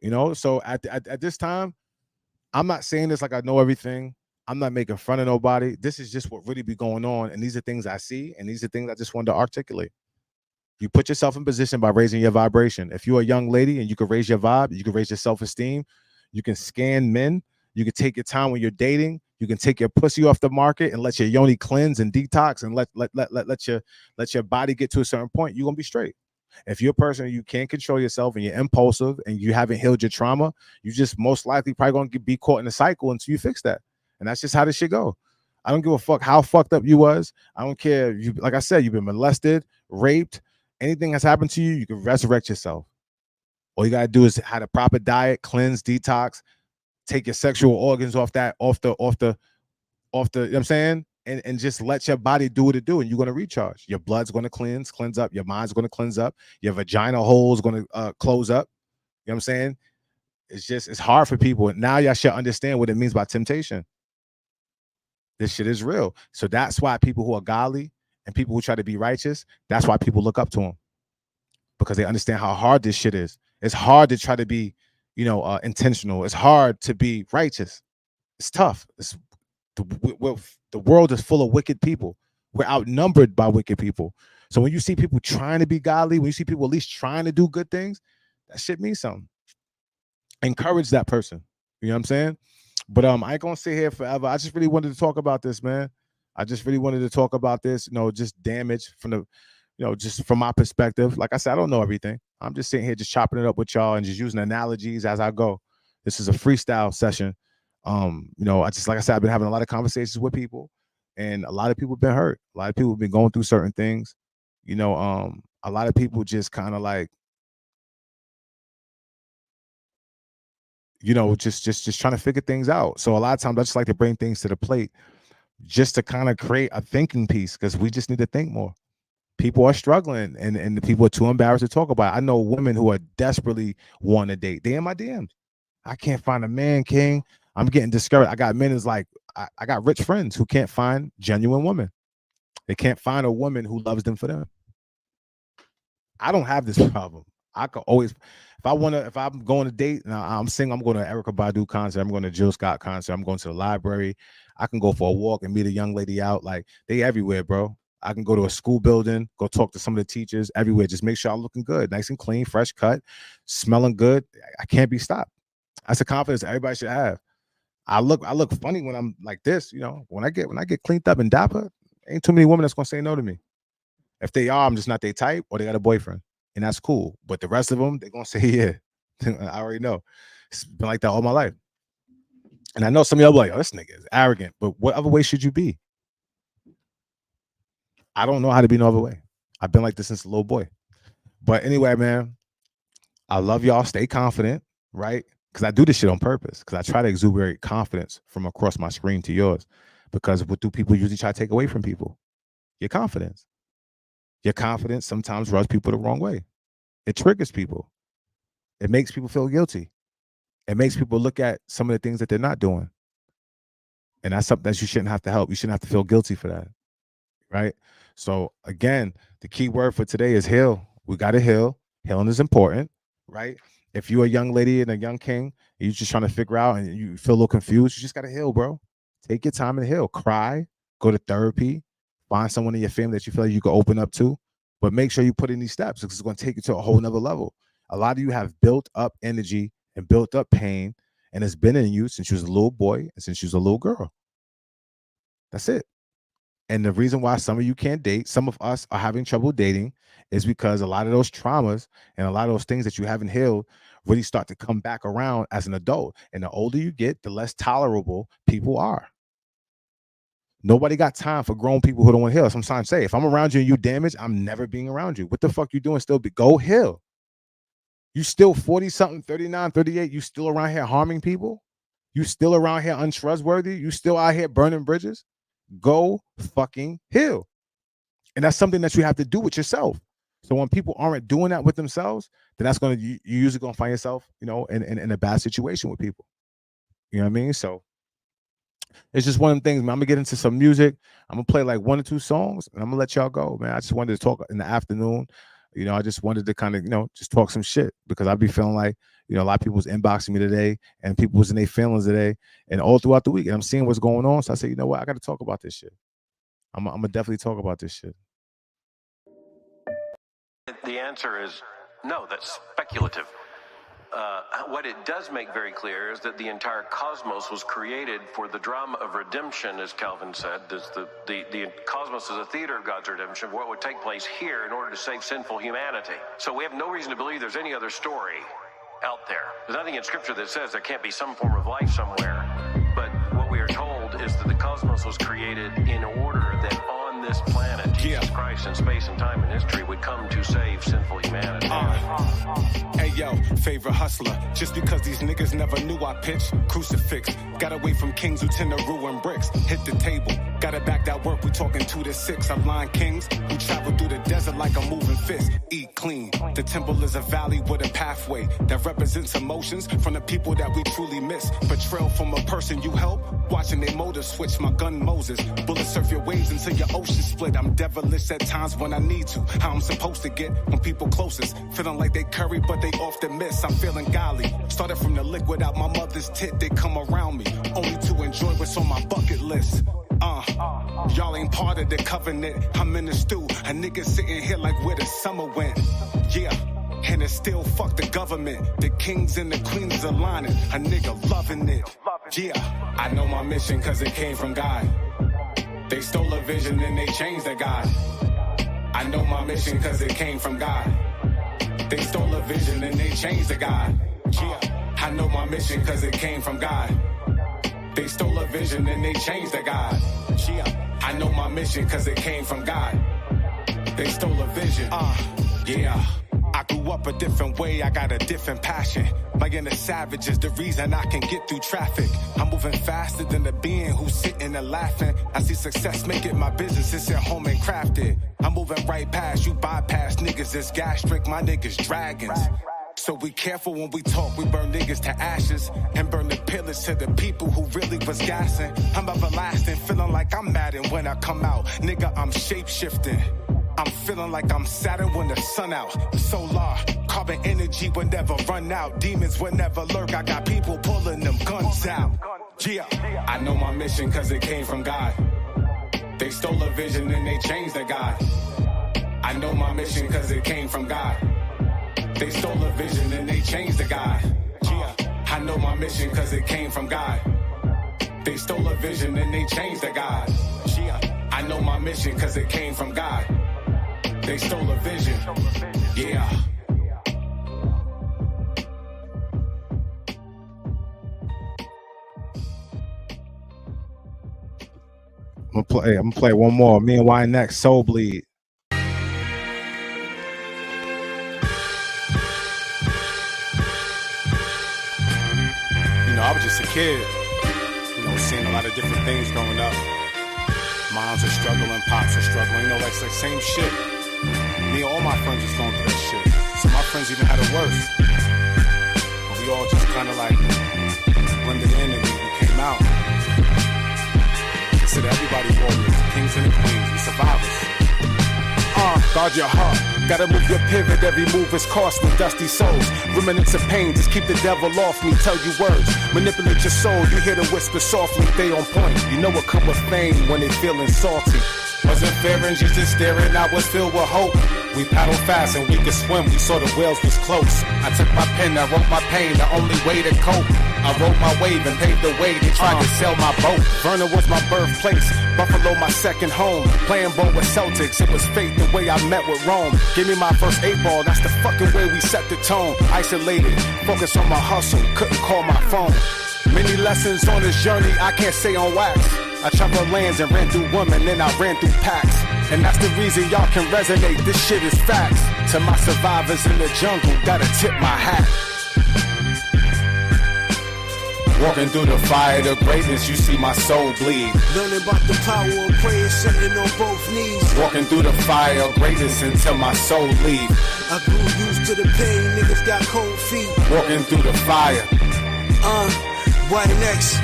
You know, so at this time, I'm not saying this like I know everything. I'm not making fun of nobody. This is just what really be going on. And these are things I see. And these are things I just wanted to articulate. You put yourself in position by raising your vibration. If you're a young lady and you can raise your vibe, you can raise your self-esteem, you can scan men, you can take your time when you're dating, you can take your pussy off the market and let your yoni cleanse and detox and let your body get to a certain point, you're gonna be straight. If you're a person you can't control yourself and you're impulsive and you haven't healed your trauma, you just most likely probably gonna be caught in a cycle until you fix that. And that's just how this shit go. I don't give a fuck how fucked up you was. I don't care. You, like I said, you've been molested, raped, anything has happened to you, you can resurrect yourself. All you gotta do is have a proper diet, cleanse, detox, take your sexual organs off the, you know what I'm saying? And just let your body do what it do, and you're gonna recharge. Your blood's gonna cleanse up, your mind's gonna cleanse up, your vagina hole's gonna close up. You know what I'm saying? It's hard for people. And now y'all should understand what it means by temptation. This shit is real. So that's why people who are godly and people who try to be righteous, that's why people look up to them, because they understand how hard this shit is. It's hard to try to be, intentional. It's hard to be righteous. It's tough. The world is full of wicked people. We're outnumbered by wicked people. So when you see people trying to be godly, when you see people at least trying to do good things, that shit means something. Encourage that person. You know what I'm saying? But I ain't gonna sit here forever. I just really wanted to talk about this, man. I just really wanted to talk about this, just damage from the, just from my perspective. Like I said, I don't know everything. I'm just sitting here just chopping it up with y'all and just using analogies as I go. This is a freestyle session. I just, like I said, I've been having a lot of conversations with people, and a lot of people have been hurt. A lot of people have been going through certain things. A lot of people just kind of like, just trying to figure things out. So a lot of times I just like to bring things to the plate just to kind of create a thinking piece, because we just need to think more. People are struggling, and the people are too embarrassed to talk about it. I know women who are desperately wanting to date. They in my DMs. I can't find a man, King. I'm getting discouraged. I got men is like, I got rich friends who can't find genuine women. They can't find a woman who loves them for them. I don't have this problem. I could always, if I'm going to date, now I'm saying I'm going to Erykah Badu concert, I'm going to Jill Scott concert, I'm going to the library. I can go for a walk and meet a young lady out. Like, they everywhere, bro. I can go to a school building, go talk to some of the teachers everywhere. Just make sure I'm looking good, nice and clean, fresh cut, smelling good. I can't be stopped. That's a confidence everybody should have. I look funny when I'm like this, when I get cleaned up and dapper, ain't too many women that's gonna say no to me. If they are, I'm just not their type, or they got a boyfriend, and that's cool. But the rest of them, they're gonna say yeah. I already know. It's been like that all my life. And I know some of y'all be like, oh, this nigga is arrogant, but what other way should you be? I don't know how to be no other way. I've been like this since a little boy. But anyway, man, I love y'all. Stay confident, right? Because I do this shit on purpose. Because I try to exuberate confidence from across my screen to yours. Because what do people usually try to take away from people? Your confidence. Your confidence sometimes rubs people the wrong way. It triggers people. It makes people feel guilty. It makes people look at some of the things that they're not doing. And that's something that you shouldn't have to help. You shouldn't have to feel guilty for that, right? So again, the key word for today is heal. We got to heal. Healing is important, right? If you're a young lady and a young king, and you're just trying to figure out and you feel a little confused, you just got to heal, bro. Take your time and heal. Cry. Go to therapy. Find someone in your family that you feel like you can open up to. But make sure you put in these steps because it's going to take you to a whole nother level. A lot of you have built up energy and built up pain, and it's been in you since you was a little boy and since you was a little girl. That's it. And the reason why some of you can't date, some of us are having trouble dating, is because a lot of those traumas and a lot of those things that you haven't healed really start to come back around as an adult. And the older you get, the less tolerable people are. Nobody got time for grown people who don't want to heal. Sometimes say, if I'm around you and you damaged, I'm never being around you. What the fuck you doing still? Go heal. You still 40-something, 39, 38. You still around here harming people? You still around here untrustworthy? You still out here burning bridges? Go fucking heal. And that's something that you have to do with yourself. So when people aren't doing that with themselves, then that's going to, you usually going to find yourself, you know, in a bad situation with people. You know what I mean? So it's just one of them things, man. I'm gonna get into some music. I'm gonna play like 1 or 2 songs and I'm gonna let y'all go, man. I just wanted to talk in the afternoon. You know, I just wanted to kind of, you know, just talk some shit because I'd be feeling like, you know, a lot of people was inboxing me today and people was in their feelings today and all throughout the week. And I'm seeing what's going on. So I said, you know what? I got to talk about this shit. I'm gonna definitely talk about this shit. The answer is no, that's speculative. What it does make very clear is that the entire cosmos was created for the drama of redemption, as Calvin said. The cosmos is a theater of God's redemption, what would take place here in order to save sinful humanity. So we have no reason to believe there's any other story out there. There's nothing in Scripture that says there can't be some form of life somewhere. But what we are told is that the cosmos was created in order that on this planet, Jesus Christ in space and time and history would come to save sinful humanity. Hey yo, favorite hustler. Just because these niggas never knew I pitched, crucifix. Got away from kings who tend to ruin bricks. Hit the table, gotta back that work. We talking 2 to 6. I'm lying kings who travel through the desert like a moving fist. Eat clean. The temple is a valley with a pathway that represents emotions from the people that we truly miss. Betrayal from a person you help. Watching their motives switch. My gun Moses. Bullets surf your waves until your ocean split. I'm devilish at times when I need to. How I'm supposed to get when people closest. Feeling like they curry, but they often miss. I'm feeling golly. Started from the liquid out my mother's tit. They come around me, only to enjoy what's on my bucket list. Y'all ain't part of the covenant. I'm in the stew. A nigga sitting here like where the summer went. Yeah, and it's still fuck the government. The kings and the queens aligning. A nigga loving it. Yeah, I know my mission cause it came from God. They stole a vision and they changed the God. I know my mission cause it came from God. They stole a vision and they changed the God. Yeah, I know my mission cause it came from God. They stole a vision and they changed the God. Yeah, I know my mission cause it came from God. They stole a vision. Yeah. I grew up a different way, I got a different passion. My inner savage is the reason I can get through traffic. I'm moving faster than the being who's sitting and laughing. I see success, make it my business, it's at home and crafted. I'm moving right past you, bypass niggas, it's gastric, my niggas dragons. So be careful when we talk, we burn niggas to ashes and burn the pillars to the people who really was gassing. I'm everlasting, feeling like I'm Madden when I come out. Nigga, I'm shape-shifting. I'm feeling like I'm Saturn when the sun out. Solar, carbon energy will never run out. Demons will never lurk. I got people pulling them guns out. Yeah, I know my mission cause it came from God. They stole a vision and they changed the God. I know my mission cause it came from God. They stole a vision and they changed the God. Yeah, I know my mission cause it came from God. They stole a vision and they changed the God. Yeah, I know my mission cause it came from God. They stole a vision. Yeah. I'm I'm gonna play one more. Me and Y next. Soul Bleed. I was just a kid, seeing a lot of different things growing up. Moms are struggling, pops are struggling, like same shit. Me and all my friends was going through that shit. Some of my friends even had it worse. But we all just kind of like blended in and we came out. Consider everybody warriors, the kings and the queens, we survivors. Guard your heart. Gotta move your pivot, every move is costly. Dusty souls, remnants of pain. Just keep the devil off me, tell you words. Manipulate your soul, you hear the whisper softly. Stay on point, you know what come with fame when they feeling salty. Wasn't fearing, just staring, I was filled with hope. We paddled fast and we could swim, we saw the whales was close. I took my pen, I wrote my pain, the only way to cope. I rode my wave and paved the way, they tried to sell my boat. Vernon was my birthplace, Buffalo my second home. Playing ball with Celtics, it was fate the way I met with Rome. Give me my first 8-ball, that's the fucking way we set the tone. Isolated, focus on my hustle, couldn't call my phone. Many lessons on this journey I can't say on wax. I traveled lands and ran through women, then I ran through packs. And that's the reason y'all can resonate, this shit is facts. To my survivors in the jungle, gotta tip my hat. Walking through the fire of greatness, you see my soul bleed. Learning about the power of prayer, sitting on both knees. Walking through the fire of greatness until my soul leave. I grew used to the pain, niggas got cold feet. Walking through the fire. White next.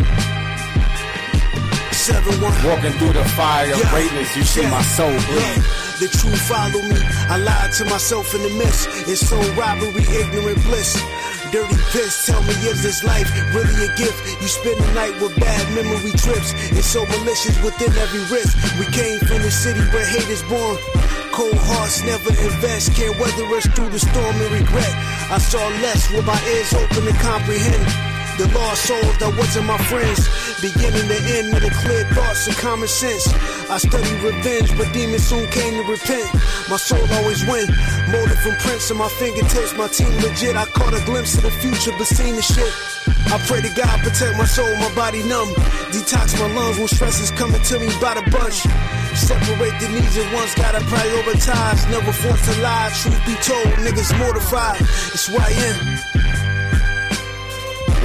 7-1. Walking through the fire of greatness, you see my soul bleed. The truth follow me, I lied to myself in the mist. It's so robbery, ignorant bliss. Dirty piss, tell me, is this life really a gift? You spend the night with bad memory trips. It's so malicious within every risk. We came from the city where hate is born. Cold hearts never invest, can't weather us through the storm and regret. I saw less with my ears open to comprehend. The lost souls that wasn't my friends. Beginning to end with the clear thoughts and common sense. I studied revenge, but demons soon came to repent. My soul always win. Molded from prints on my fingertips. My team legit. I caught a glimpse of the future, but seen the shit. I pray to God protect my soul, my body numb. Detox my lungs when stress is coming to me by the bunch. Separate the needs at once, gotta prioritize. Never forced to lie, truth be told, niggas mortified. It's why I am.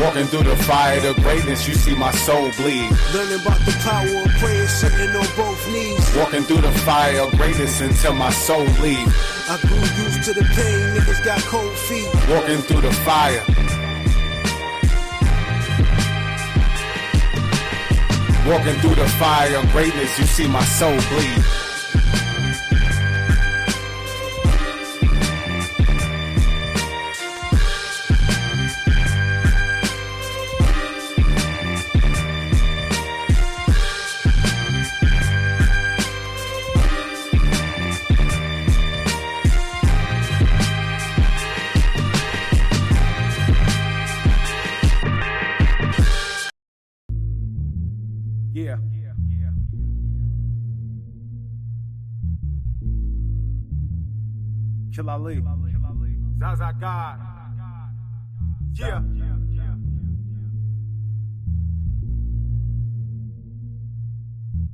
Walking through the fire of greatness, you see my soul bleed. Learning about the power of prayer, sitting on both knees. Walking through the fire of greatness until my soul leave. I grew used to the pain, niggas got cold feet. Walking through the fire. Walking through the fire of greatness, you see my soul bleed. Yeah. Kill Ali. Zaza God. Yeah.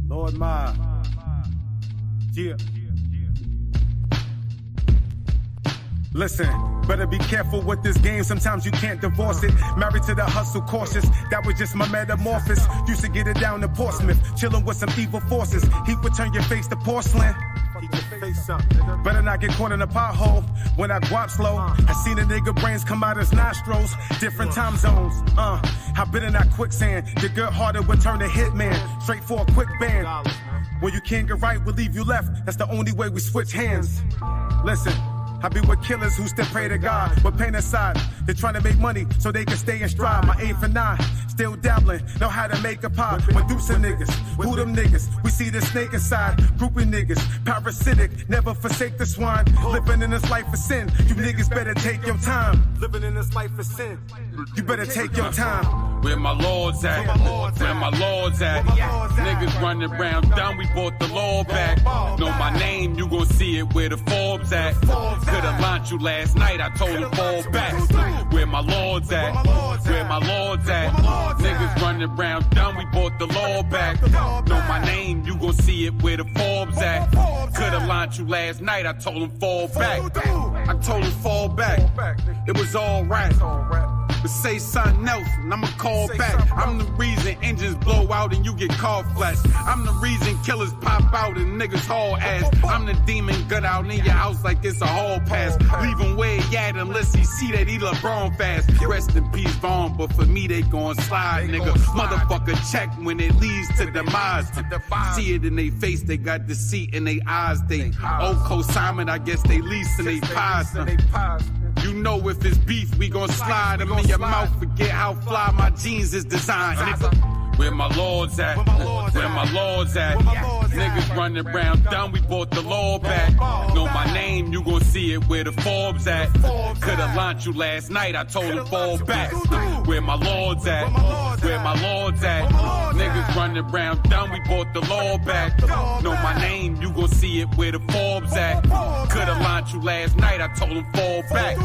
Lord my. Yeah. Listen, better be careful with this game, sometimes you can't divorce it. Married to the hustle, cautious, that was just my metamorphosis. Used to get it down to Portsmouth, chilling with some evil forces. He would turn your face to porcelain. Better not get caught in a pothole when I guap slow. I seen a nigga brains come out his nostrils. Different time zones, I've been in that quicksand. The good hearted would turn to hitman, straight for a quick band. When you can't get right, we'll leave you left. That's the only way we switch hands. Listen, I be with killers who still pray to God. With pain aside, they're trying to make money so they can stay in stride. My 8 for 9, still dabbling, know how to make a pop. Medusa niggas, who them niggas? We see the snake inside. Groupie niggas, parasitic, never forsake the swine. Living in this life of sin, you niggas better take your time. Living in this life of sin, you better take your time. Where my lords at? Where my lords at? Niggas running around dumb, we bought the law back. Know my name, you gon' see it where the Forbes at. Could've launched you last night, I told him fall back. Where my lords at? Where my lords at? Niggas running around dumb, we bought the law back. Know my name, you you gon' see it where the Forbes at. Could've launched you last night, I told him fall back. I told him fall back, it was all right. But say something else, and I'ma call back. I'm the reason engines blow out and you get car flash. I'm the reason killers pop out and niggas haul ass. I'm the demon gut out in your house like it's a hall pass. Leave him where he at unless he see that he LeBron fast. Rest in peace, Vaughn, but for me they gon' slide, nigga. Motherfucker check when it leads to demise. See it in they face, they got deceit in they eyes. They old co-Simon, I guess they leasing they pies. You know if it's beef, we gon' slide them in your mouth. Forget how fly my jeans is designed, nigga. Where my lords at? Where my lords at? Niggas running around dumb, we bought the law back. Know my name, you gon' see it where the Forbes at. Could've launched you last night, I told him fall back. Where my lords at? Where my lords at? Niggas running around dumb, we bought the law back. Know my name, you gon' see it where the Forbes at. Could've launched you last night, I told him fall back.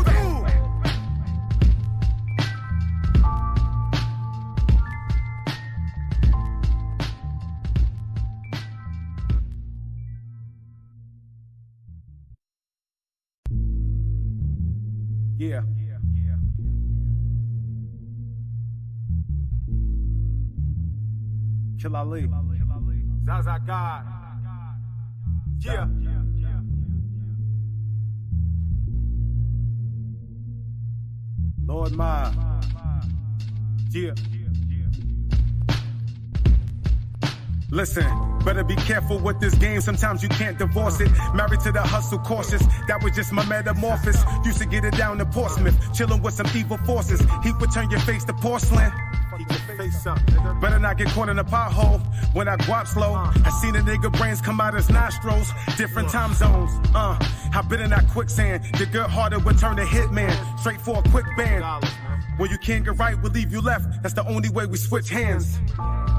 Yeah. Kill Ali. Zaza God. Yeah. Lord my. Yeah. Listen, better be careful with this game, sometimes you can't divorce it. Married to the hustle, cautious, that was just my metamorphosis. Used to get it down to Portsmouth, chilling with some evil forces. He would turn your face to porcelain. Better not get caught in a pothole when I guap slow. I seen a nigga brains come out his nostrils. Different time zones, I've been in that quicksand. The good hearted would turn to hitman, straight for a quick band. When you can't get right, we'll leave you left. That's the only way we switch hands.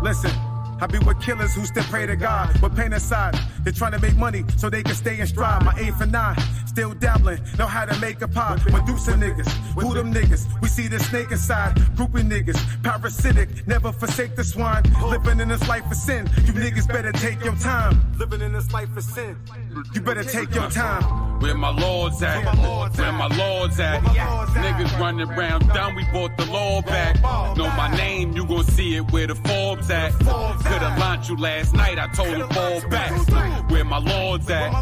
Listen, I be with killers who still pray to God. With pain aside, they're trying to make money so they can stay in stride. My 8 for 9, still dabbling, know how to make a pie. Medusa niggas, who them niggas? We see the snake inside. Groupie niggas, parasitic, never forsake the swine. Living in this life of sin, you niggas better take your time. Living in this life of sin, you better take your time. Where my lords at? Where my lords at? Niggas running around dumb, we bought the law back. Know my name, you gon' see it where the Forbes at. Could've launched you last night, I told him fall back. Where my lords at?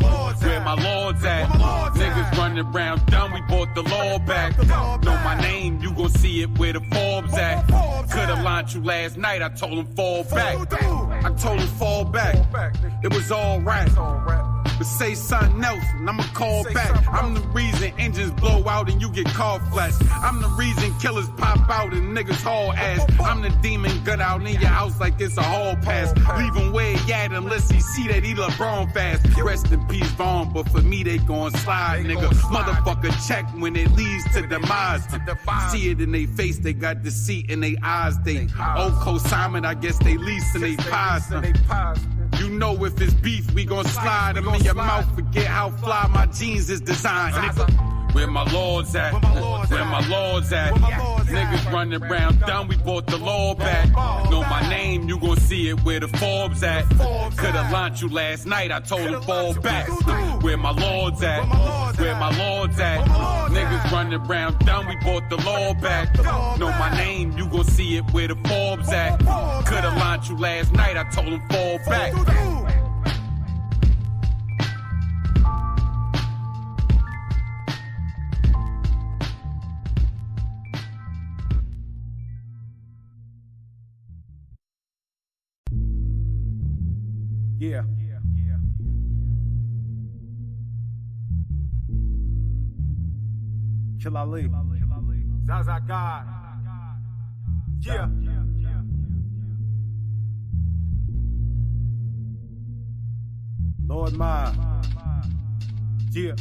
Where my lords at? Niggas running around dumb, we bought the law back. Know my name, you gon' see it where the Forbes at. Could've launched you last night, I told him fall back. I told him fall back, it was all right. But say something else, and I'ma call back. I'm the reason engines blow out and you get car flash. I'm the reason killers pop out and niggas haul ass. I'm the demon gut out in your house like it's a hall pass. Leave him where he at unless he see that he LeBron fast. Rest in peace, Vaughn, but for me they gon' slide, nigga. Motherfucker check when it leads to demise. See it in they face, they got deceit in they eyes. They old co-Simon, I guess they leasing they pies. You know if it's beef, we gon' slide them in your mouth. Forget how fly my jeans is designed, nigga. Where my lords at? Where my lords at? Niggas running around dumb, we bought the law back. Know my name, you gon' see it where the Forbes at. Could've launched you last night, I told him fall back. Where my lords at? Where my lords at? Niggas running around dumb, we bought the law back. Know my name, you gon' see it where the Forbes at. Could've launched you last night, I told him fall back. Yeah. Kill Ali. Zaza God. Yeah. Lord my. Yeah.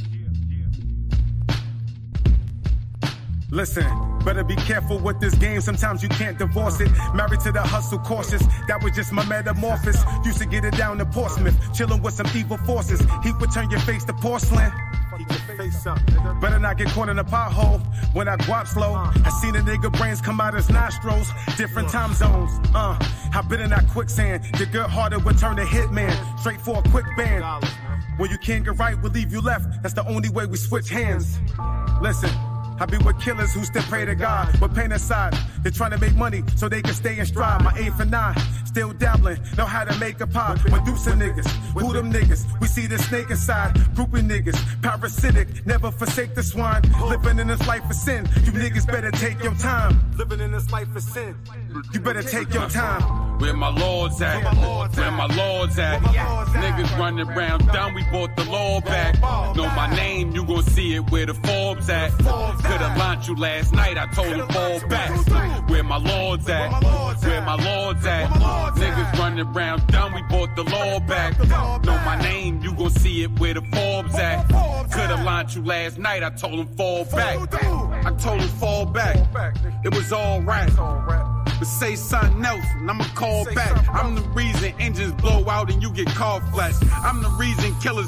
Listen, better be careful with this game, sometimes you can't divorce it. Married to the hustle, cautious, that was just my metamorphosis. Used to get it down to Portsmouth, chilling with some evil forces. He would turn your face to porcelain. Better not get caught in a pothole when I guap slow. I seen a nigga brains come out his nostrils. Different time zones. I've been in that quicksand. The good-hearted would turn to hitman. Straight for a quick band. When you can't get right, we'll leave you left. That's the only way we switch hands. Listen, I be with killers who still pray to God. With pain aside, they're trying to make money so they can stay in stride. My 8 for 9, still dabbling, know how to make a pie. Medusa niggas, who them niggas? We see the snake inside. Groupie niggas, parasitic, never forsake the swine. Living in this life of sin, you niggas better take your time. Living in this life of sin, you better take your time. Where my lords at? Where my lords at? Niggas running around dumb, we bought the law back. Know my name, you gon' see it where the Forbes at. Could've launched you last night, I told him fall back. Where my lords at? Where my lords at? Niggas running around dumb, we bought the law back. Know my name, you gon' see it where the Forbes at. Could've launched you last night, I told him fall back. I told him fall back. It was all right. But say something else and I'ma call back. I'm the reason engines blow out and you get car flash. I'm the reason killers